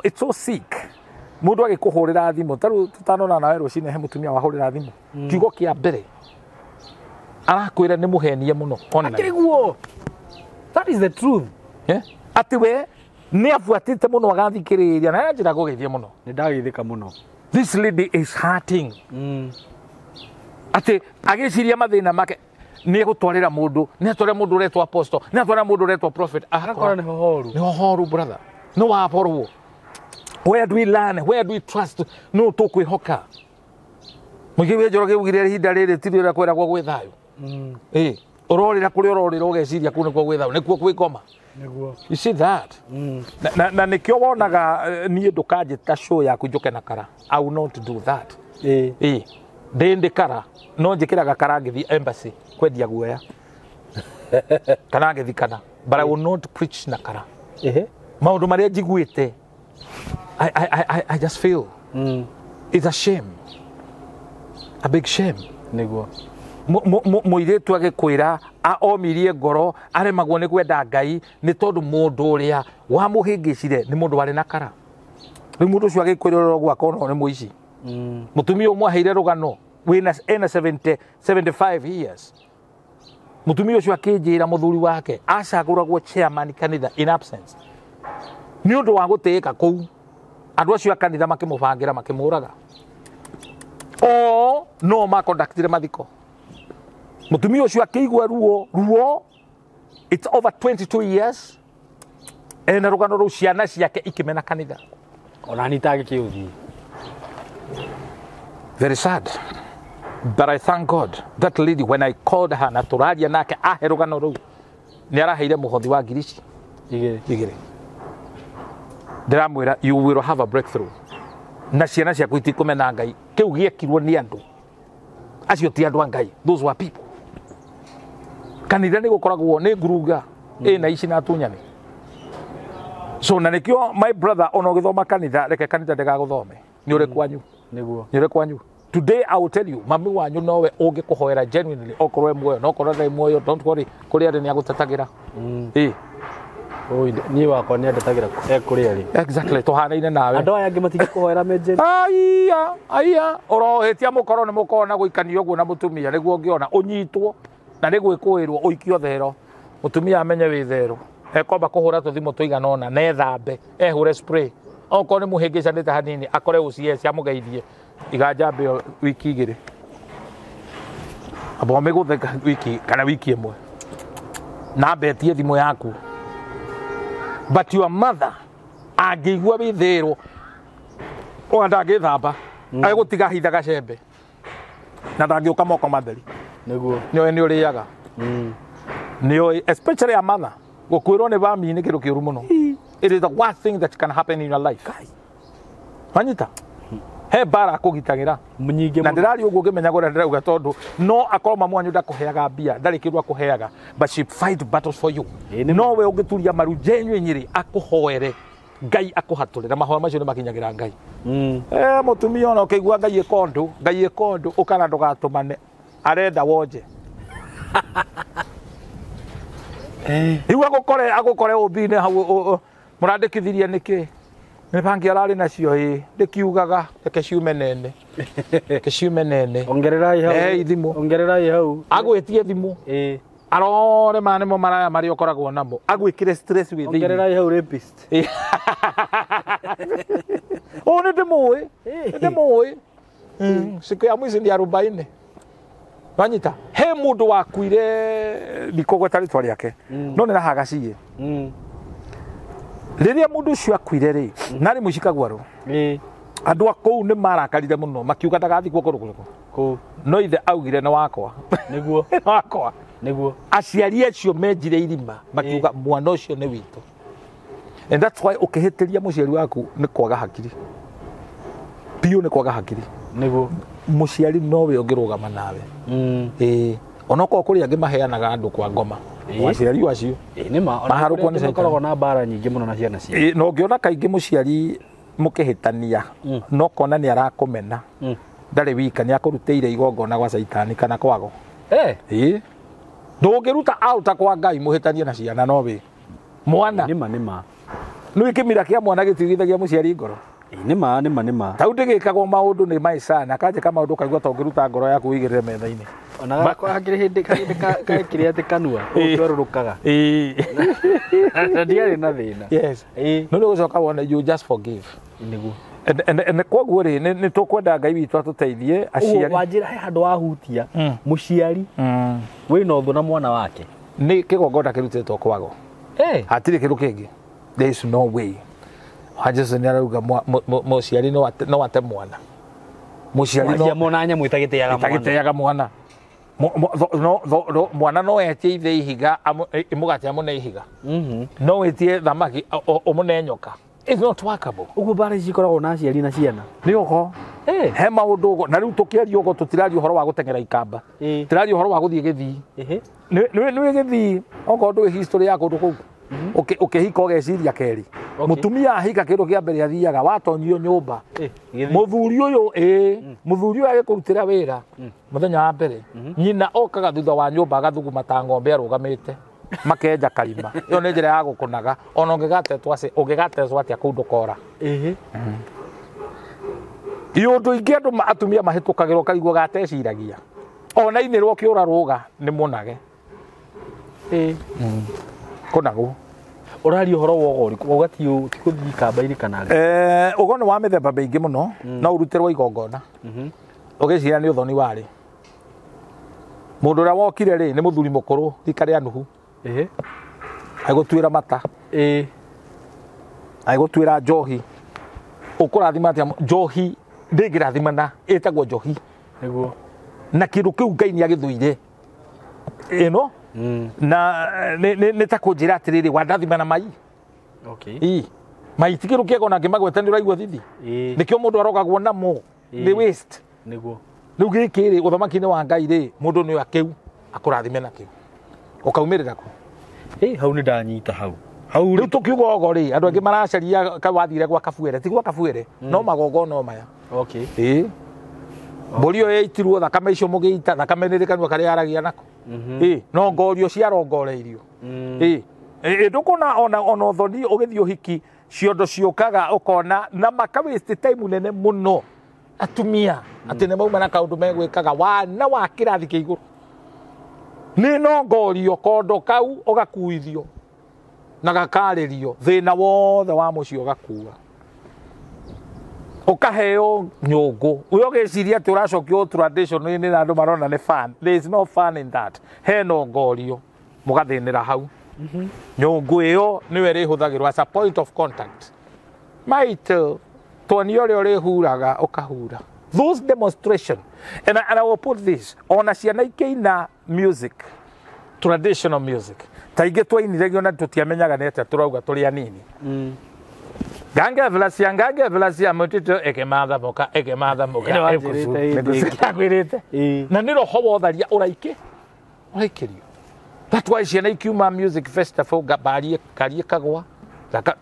it's so sick. Mũndũ agĩkũhũrĩra thimũ tarĩu tũtanona nawe rũcinĩ he mũtumia wahũrĩra thimũ. Kiugo kĩa mbere arakwĩra nĩ mũhenie mũno. Akĩriguo. That is the truth. Atĩ we nĩ abuatĩte mũno agathikĩrĩria na njĩra gũgeithia mũno. Nĩ ndagĩthĩka mũno. This lady is hurting. Atĩ agĩciria mathĩna make nĩ egũtwarĩra mũndũ, nĩ atwarĩra mũndũ ũretwo apostle, nĩ atwarĩra mũndũ ũretwo prophet. Akora nĩ hohoru. Nĩ hohoru brother. No waporwo. Where do we learn? Where do we trust? No tũkwĩhoka. Mũingĩ wĩ Njoroge ugire ihinda rĩrĩ ti rĩrĩa kwĩragwo gwĩ thayũ. Ũrorĩra kũrĩa ũrorĩra ũgeciria kũu nĩkuo gwĩ thayũ, nĩkuo gwĩ ngoma. You see that? Na nĩkĩo wonaga niĩ ndũkanjĩta show yaku njoke na kara. I will not do that. Ndĩ kara no njĩkĩraga kara ngĩthiĩ embassy kwendia guoya. Kana ngĩthiĩ kana. But I will not preach na kara. Maũndũ marĩa njiguĩte I just feel it's a shame. A big shame. Nĩguo. muiritu agikwira omirie ngoro aremagwo ni kwenda Ngai ni tondu mundu uria wamuhingicire ni mundu wari na kara ni mundu ucio agikwirira gwa kono ni muici mutumia umwe aheire rugano wina 75 years mutumia ucio akinjira muthuri wake acaguragwo chairman kanitha in absence ni undu wa guteka kuu andu acio kanitha makimubangira makimuraga no makondaktire mathiko mutumia ucio akigwa ruo it's over 22 years ena rugano ru ciana ciake ikimena kanitha ona nitage kiuthi. Very sad, but I thank God that lady when I called her na turaria nake ahe rugano ru ni araheire muhothi wa ngirici igire ndiramwira you will have a breakthrough na ciana ciaku itikumena Ngai kiu giekirwo ni andu acio ti andu a Ngai, those were people. Kanitha ni gukoragwo ni nguruga na ici na tunyani so na nikio my brother ono githoma kanitha reke kanitha ndagaguthome ni uri kwanyu niguo ni uri kwanyu. Today I will tell you mami wanyu nowe ungikuhoera genuinely okorwe muoyo no korwa ndai muoyo don't worry kuri ari ni agutetagira ni wako ni andetagira kuri ari exactly tuhanaine nawe andu aya angi matigikuhoera meje aya orohetia mukoro ni mukona guikanio guo na mutumia niguo ngiona unyitwo na nigwikuirwo uikio thero mutumia amenye wi thero ekomba kuhura tuthimo tuiganona na ethambe ehure spray oko ni muhingicanite hanini akore ucie cia mugeithie igajambe wiki igiri abo megutheka wiki kana wiki imwe na betie thimo yaku but your mother angigwa wi thero onda ngithamba agutiga hitha gacembe na ndangiuka moko matheri niguo ni uriaga ni especially a mother gukwirwo ni bami ni kindu kiuru muno. It is the worst thing that can happen in your life. Manyita he bara kugitagira munyinge na ndirari uguo ngimenya gore ndirauga tondu no akorwo mamu wanyu ndakuheaga mbia ndari kindu akuheaga but she fight battles for you no we ungituria maru jenyu nyiri akuhoere Ngai akuhaturira mahoya macio ni makinyagira Ngai mutumia ona ukigua Ngai ekondu ukana ndugatumane arenda wonje iwa agukore ubine hau murandikithirie niki ni bangi arari nacio ndikiugaga keciume nene ongererai hau ithimo ongererai hau agwitie thimo arore manemo maraya mari okoragwo namo agwikire stress with ongererai hau rapist ni ndimui siku ya mwizi ndi 40 banyita he mundu wakuire nikogweta ritwa riake no ni rahagacie riria mundu ucio akuire ri nari mucikagwa ru andu akou ni marakarire muno makiuga ndagathikwo kurukuruku no ithe augire na wakwa niguo aciari acio menjire irima makiuga mwana ucio ni witu and that's why ukihitiria muciari waku ni kwaga hakiri piu ni kwaga hakiri niguo muciari nowe ungirugama nawe onoko kuri angi maheanaga andu kwa ngoma muciari wacio ni maharukwo ni Saitani na bara nyingi muno na ciana cia no ngiona kaingi muciari mukihitania no kona ni arakumena ndari wika ni akuruteire igongona gwa Saitani kana kwago ndungiruta auta kwa Ngai muhitanie na ciana nowe mwana nima no ikimira kia mwana gitigithagia muciari ngoro nima tau ndigikagwo maundu ni maisha na kaje kama undu kaigwa tongiruta ngoro yaku igirire metha-ini ona gakwa hakiri hindi kaikiri ati kanua utwerurukaga ndiari na thina yes no ni gucoka wona you just forgive niguo and kwaguo ri ni tukwenda Ngai witu atuteithie aciari wanjira he handu wahutia muciari wina uthu na mwana wake ni kigongoda kirutetwo kwago hatiri kindu kingi there is no way Jesu ni arauga muciari no ate mwana muciari no mwana nya mwitagiteaga mwana mwana no etie ithe ihiga imugati amune ihiga no etie thamaki umune nyoka it's not workable ugu bara cikoragwo na aciari na ciana ni uko he maundu ugo na riu tukiaria ugo tutirari uhoro wa gutengera ikamba tirari uhoro wa guthie githii ni githii ugo ndu history yako ndu kou ukihika ugeciria keri mutumia ahika kindu kia mbere athiaga watonyio nyumba muthuri uyu muthuri uyu agikurutira wira muthenya wa mbere nyina okaga thutha wa nyumba agathuguma ta ng'ombe arugamite makenja karima iyo ni njira ya gukunaga ona ungigatecwo atia kundu kora iundu ingi andu atumia mahitukagirwo karigwo gateciragia ona inirwo kiura ruga ni munage kunagu urari horo wogori ugati tikuthi kamba-ini kana ugone wa mithemba maingi muno no urutirwo igongona ugicira ni uthoni wari mundu uria wokire ri ni muthuri mukuru thika ria nuhu agutwira mata agutwira njohi ukurathima atia njohi ndingirathimana itagwo njohi niguo na kindu kiu Ngai ni agithuire ino na ni ta kunjira atiriri wandathimana mai mai tikiru kiego na ngimagwete ni uraigua thithi nikio mundu arogagwo namo ni waste niguo riu gikiri uthamaki-ini wa Ngai ri mundu ni akiu akurathime na kiu ukaumirira ku hau ni ndanyita hau riu tukiuga ogo ri andu angi maracaria kawathire gwa kabuere ti gwa kabuere no magongona maya mburi iyo yaitirwo thakame icio mugiita thakame nirikanua karia aragia nako no ngorio ciarongoreirio ndukona ona uthoni ugithii uhiki ciondo ciukaga ukona na makawaste time nene muno atumia ati ne mauma na kaundu megwikaga wana wa kirathi kia iguru ni no ngorio kondo kau ugakuithio na gakaririo thina wothe wa mucio ugakua ukaheo nyungu uyo giciria ati uracokio tradition ni andu marona ni fun. There is no fun in that. He no ngorio mugathinira hau nyungu iyo niwe rihuthagirwo as a point of contact might tonio rio rihuraga ukahura those demonstration and I will put this ona ciana ikeina music traditional music taige twainire na tutiamenyaga nete turauga turi anini gange vlasia mutito ekematha moka ekusuagwirite na niro hobo tharia uraikirio that why ciana ikiuma music festival gabarie karie kagwa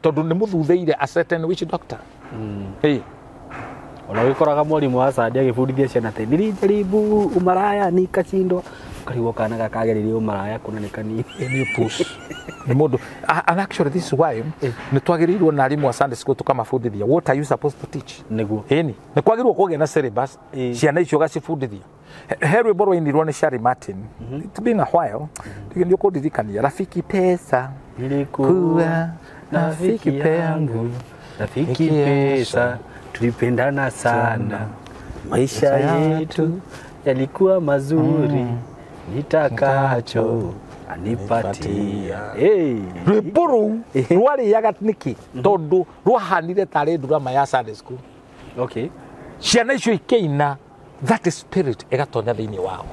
tondu ni muthuthiire a certain witch doctor ona wikoraga mwarimu wa Sadi agibundithia ciana te nirijaribu umaraya nikashindwa karigwo kana gakageririe umaraya kuna nikani ni push ni mundu and actually this is why ni twagirirwo na arimu wa Sunday school tukamafundithia what are you supposed to teach niguo ni kwagirwo kugia na syllabus ciana icio gacibundithia herwe borwa inirwo ni Shari Martin it's been a while ndio kudirikania rafiki pesa nilikuwa rafiki yangu rafiki pesa tulipendana sana maisha yetu yalikuwa mazuri nitakacho anipatia rwiburu rwariaga niki tondu rwahanire tari ndurama ya Sunday school ciana icio ikeina that spirit igatonya thiini wao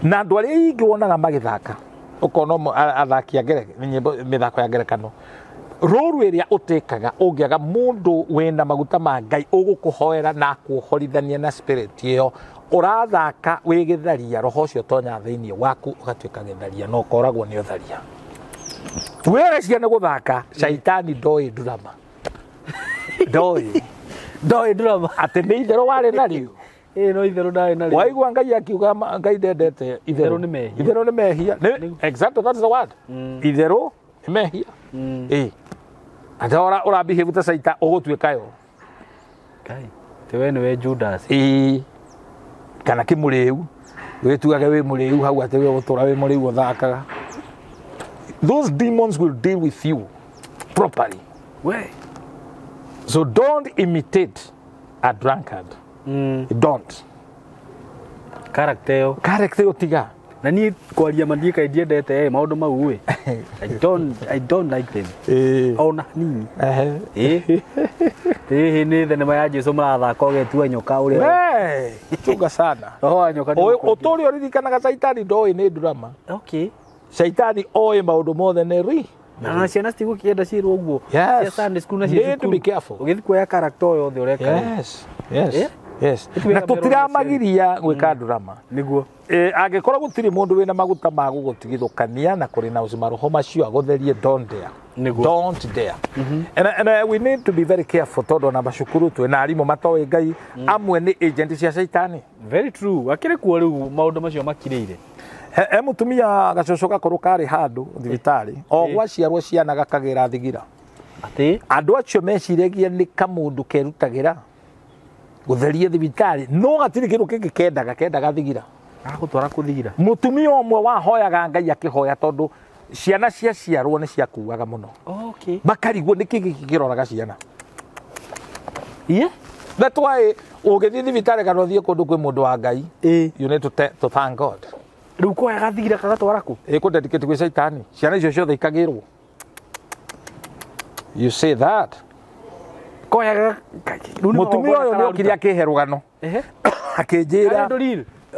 na andu aria ingi wonaga magithaka ukona athaki agere nyimbo mithako ya ngerekano ruru iria utekaga ungiaga mundu wena maguta ma Ngai ugukuhoera na kuhorithania na spirit iyo urathaka wigitharia roho ucio tonya thiini waku ugatuika githaria no koragwo ni utharia wera ciana guthaka Saitani ndoi drama ndoi drama ati ni ithero wari nario no ithero ndari nario waigua Ngai akiuga Ngai ndendete ithero ni mehia exactly that's the word ithero ni mehia Adora ora behave ta Saita ugutuika yo Kai tewe niwe Judas kana kimuriu witugaga we muriu hau ati we gutura we muriu uthakaga those demons will deal with you properly so don't imitate a drunkard don't character tiga na ni kwaria mandika indiendete maundu mau we I don't like them ona nini ni thenema ya Jesu marathaka ugetua nyoka uria tunga sana nyoka uturi uririkanaga Saitani ndoi ni drama Saitani oe maundu mothe ne ri na ciana citigukienda cirwo uguo cia Sunday school na cia to be careful ugithikwo ya character yothe ureka Yes. Na tutiramagiria gwika drama. Niguo. Angikorwo gutiri mundu wina maguta ma gugutigithukania na kuri na uci maroho macio agutherie don't dare. Don't dare. And we need to be very careful todo na bashukuru tu na arimu matoe ngai amwe ni agent cia Saitani. Very true. Akire kuo riu maundu macio makirire. Mutumia gacoco gakorwo kari handu thibitari o gwaciarwo ciana gakagira thigira ati andu acio meciragia ni kamundu kerutagira gutherie thibitari no gatiri kindu kingi kendaga thigira agutwara kuthigira mutumia omwe wahoyaga ngai akihoya tondu ciana cia ciarwo ni ciakuaga muno okay bakarigwo ni kingi kiroraga ciana yeah that's why ugithie thibitari kana uthie kundu kwi mundu wa ngai you need to thank God. Riu ko yagathigira kagatwara ku ko dedicate kwi Saitani ciana icio ciothe ikagirwo. You say that ko yaga mutumia uyu ni okiri akiherugano akinjira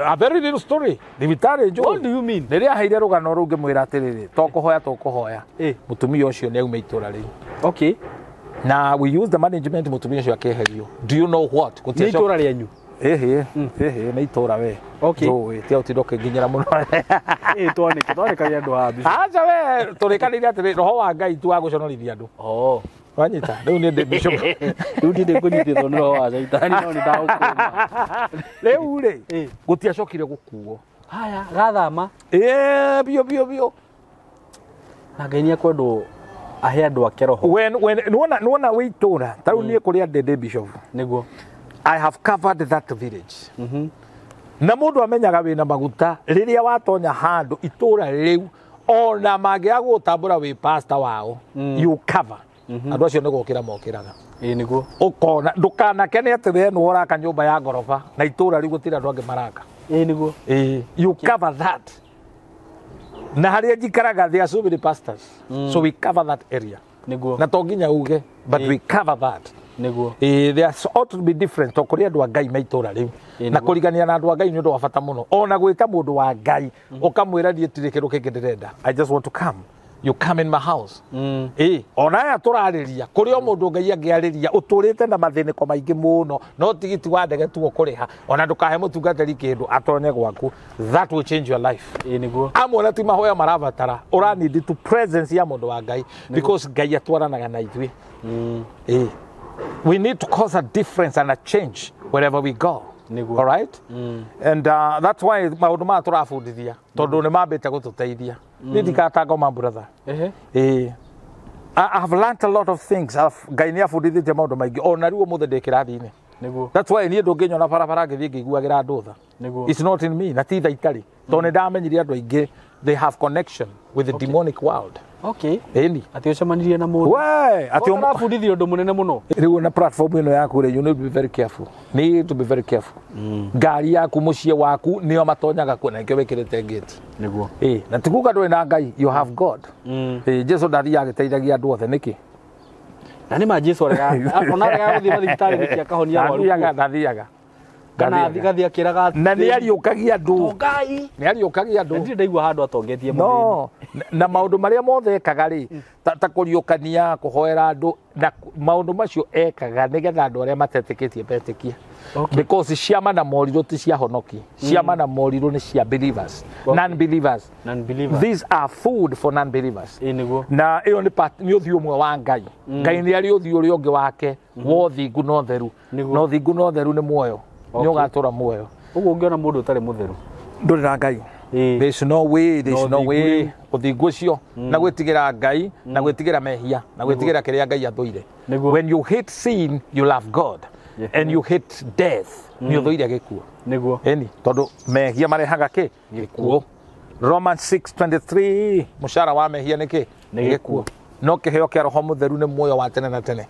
a very little story thibitari njo. What do you mean? Riria haire rugano rungi mwira atiriri tokuhoya mutumia ucio ni auma itura riu. Okay. Na we use the management mutumia ucio akiherio. Do you know what? Ni itura rianyu. Ni itura we. Okay. So tia utidoke nginyira muno. Twanikagia andu habi. Acha we turikanire atiri roho wa Ngai tu aguconorithia andu. Wanyita riu ni bishop. Riu ndi kunyitithwo ni roho wa Saitani no ni ndagukuma. Riu ri gutiacokire gukuo. Haya gathama. Bio. Na Ngai ni akwendo ahe andu ake roho. When nuona witura tariu nie kuria ndende bishop. Niguo. I have covered that village. Na mundu amenyaga wina maguta riria watonya handu itura riu ona mangia gutambura wi pastor wao you cover andu acio ni gukira mokiraga niguo ukona ndukanakene atire no uraka nyumba ya gorofa na itura riu gutira andu angi maraka niguo you cover that na haria jikaraga there are so many pastors so we cover that area niguo na tonginya uge but we cover that niguo there ought to be different to kuria andu Ngai maitura riu na kurigania na andu Ngai ni undu wa bata muno ona gwita mundu wa Ngai ukamwira die tire kindu kingi ndirenda I just want to come you come in my house ona ya turariria kuria mundu Ngai angiariria uturite na mathiniko maingi muno no tigiti wa ndege tu ukuriha ona ndukahe mutungatari kindu atonye gwaku that will change your life niguo amwe ti mahoya marabatara ura need to presence ya mundu wa Ngai because Ngai atwaranaga na ithui we need to cause a difference and a change wherever we go. All right? And that's why maundu ma turafundithia tondu ni mambite gututeithia ni ndikatago my brother I have learned a lot of things. Ngai ni afundithite maundu maingi ona riu muthe ndikirathini niguo that's why ni ndunginya na barabara ngithii ngiguagira ndutha it's not in me na ti thaitari tondu ni ndamenyire andu aingi they have connection with the demonic world. Okay. Ati ucemanirie na mundu. We, ati umafundithio undu munene muno. Riu na platform ino yaku you need to be very careful. Need to be very careful. Ngari yaku mucie waku nio matonyaga kwena ikyo wekirete gate. Niguo. Na tikuga ndwe na Ngai, you have God. Jesu ndathi agiteithagia andu othe niki. Na ni ma Jesu araga ona araga guthii mathibitari niki akahonia waru. Ndathiaga. Kana thikathi akiraga na ni ariukagia andu. Ngai. Ni ariukagia andu. Ndiri ndaigua handu atongetie muthini. No. Na maundu maria mothe ekaga ri ta kuriukania kuhoera andu na maundu macio ekaga nigetha andu aria matetikitie betikia because ciama na moriru ti cia honoki ciama na moriru ni cia believers non-believers these are food for non-believers na iyo ni uthio umwe wa Ngai Ngai ni ari uthio uri ungi wake wothingu no theru no thingu no theru ni muoyo ni ugatura muoyo uguo ungiona mundu utari mutheru nduri na Ngai there's no way uthingu ucio na gwitigira Ngai na gwitigira mehia na gwitigira kiria Ngai athuire when you hate sin you love God and you hate death ni uthuire gikuo niguo tondu mehia marehaga ki gikuo Romans 6:23 mushara wa mehia ni ki gikuo no kiheo kia roho mutheru ni muoyo wa tene na tene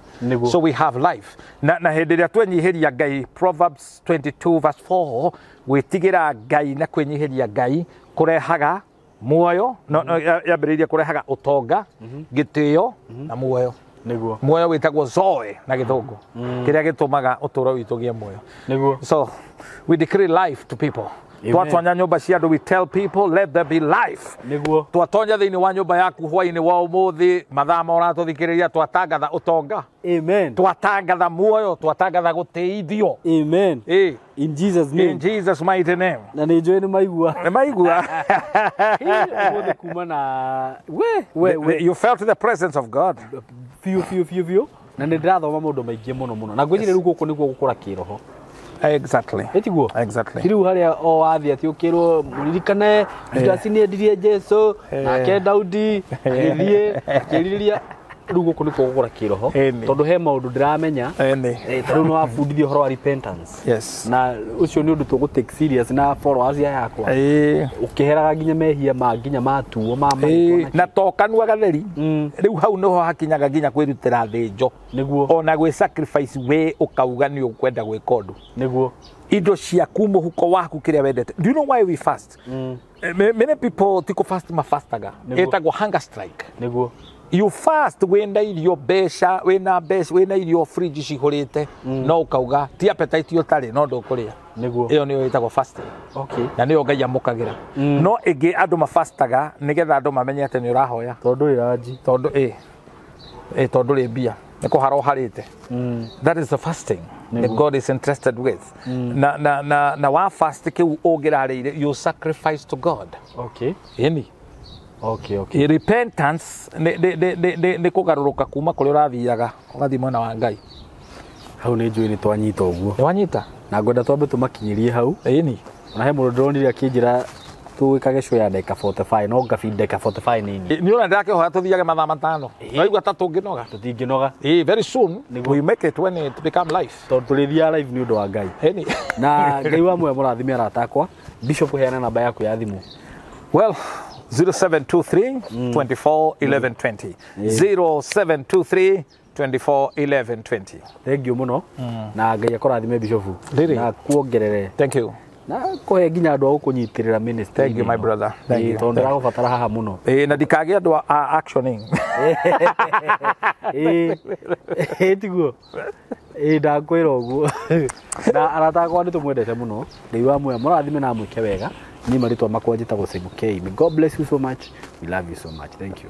so we have life na hindi ria twenyihiria Ngai Proverbs 22:4 gwitigira Ngai na kwenyihiria Ngai kurehaga muoyo yambiriria kurehaga utonga gitio na muoyo muoyo witagwo zoe na githungu kiria gitumaga uturo witu gie muoyo so we decree life to people Twatonya nyumba cia andu, we tell people let there be life. Niguo. Twatonya thiini wa nyumba yaku hwaini wa umuthi mathaa ma uratuthikiriria twatangatha utonga. Amen. Twatangatha muoyo, twatangatha guteithio. Amen. In Jesus name. In Jesus mighty name. Na ni njoi ni maigua. Ni maigua. Umuthi kuma na You felt the presence of God. Fiu. Na nä ndä rathoma må ndå maingä må no na ngwä rä u gå kå nä guo gå kå ra kä roho. Exactly. Etiguo. Exactly. Riu harĩa o wathi ati ukirwo muririkane Judasi nĩ endirie Jesu nake Daudi agĩthiĩ akĩrĩrĩria riu gå kå nĩ kũgũra kĩroho tondũ he maũndũ ndĩramenya tondũ nĩ wabundithio ũhoro wa repentance. Yes. Na ũcio nĩ ũndũ tũgũ take serious na followers yakwa ũkĩheraga nginya mehia ma nginya matuo ma na tokanua gatheri riu hau niho hakinyaga nginya kwĩrutĩra thĩnjo nĩguo ona gwĩ sacrifice we ũkauga nĩ ũkwenda gwĩka ũndũ nĩguo indo ciaku mũhuko waku kĩrĩa wendete. Do you know why we fast? Many people tiko fast mafastaga etagwo hunger strike. Nĩguo you fast wenda irio besha wena irio fridge cihurite no ukauga ti appetite utari no ndukuria niguo iyo niyo itagwo fasting. Okay. Na niyo Ngai amukagira no igi andu mafastaga nigetha andu mamenyete ni urahoya tondu iraji tondu tondu ri mbia niko haro harite. That is the fasting that God is interested with. Na wa fast kiu ugirarire you sacrifice to God. Okay. Okay. Repentance ne kugaruruka kuma kuri urathiaga ugathi mwena wa Ngai. Hau ni njui ni twanyita uguo. Wanyita. Na ngwenda twambe tumakinyirie hau. Na he mundu ndonire akinjira tuwikage show ya ndeka 45 no ngafi ndeka 45 nini. Ni ona ndake ho tuthiage mathaa matano. No igwa tatu nginoga. Tutinginoga. Very soon we make it when it become life. To tulithia live ni undu wa Ngai. Na Ngai wa mwe murathime aratakwa. Bishop heana namba yaku ya thimu. Well, 0723 24 11 20. 0723 24 11 20. Thank you muno. Na Ngai akorathime Bishop. Na kuongerere. Thank you. Na kohe nginya andu agukunyitirira ministry. Thank you my brother. Thank you. Tondu ragubatara haha muno. Na dikage andu actioning. Tiguo. Ndakwira uguo. Na aratakwa ni tumwendete muno. Ngai wa mwe murathime na mwike wega. Ni maritwa makwa njitagwo SYMO. May God bless you so much. We love you so much. Thank you.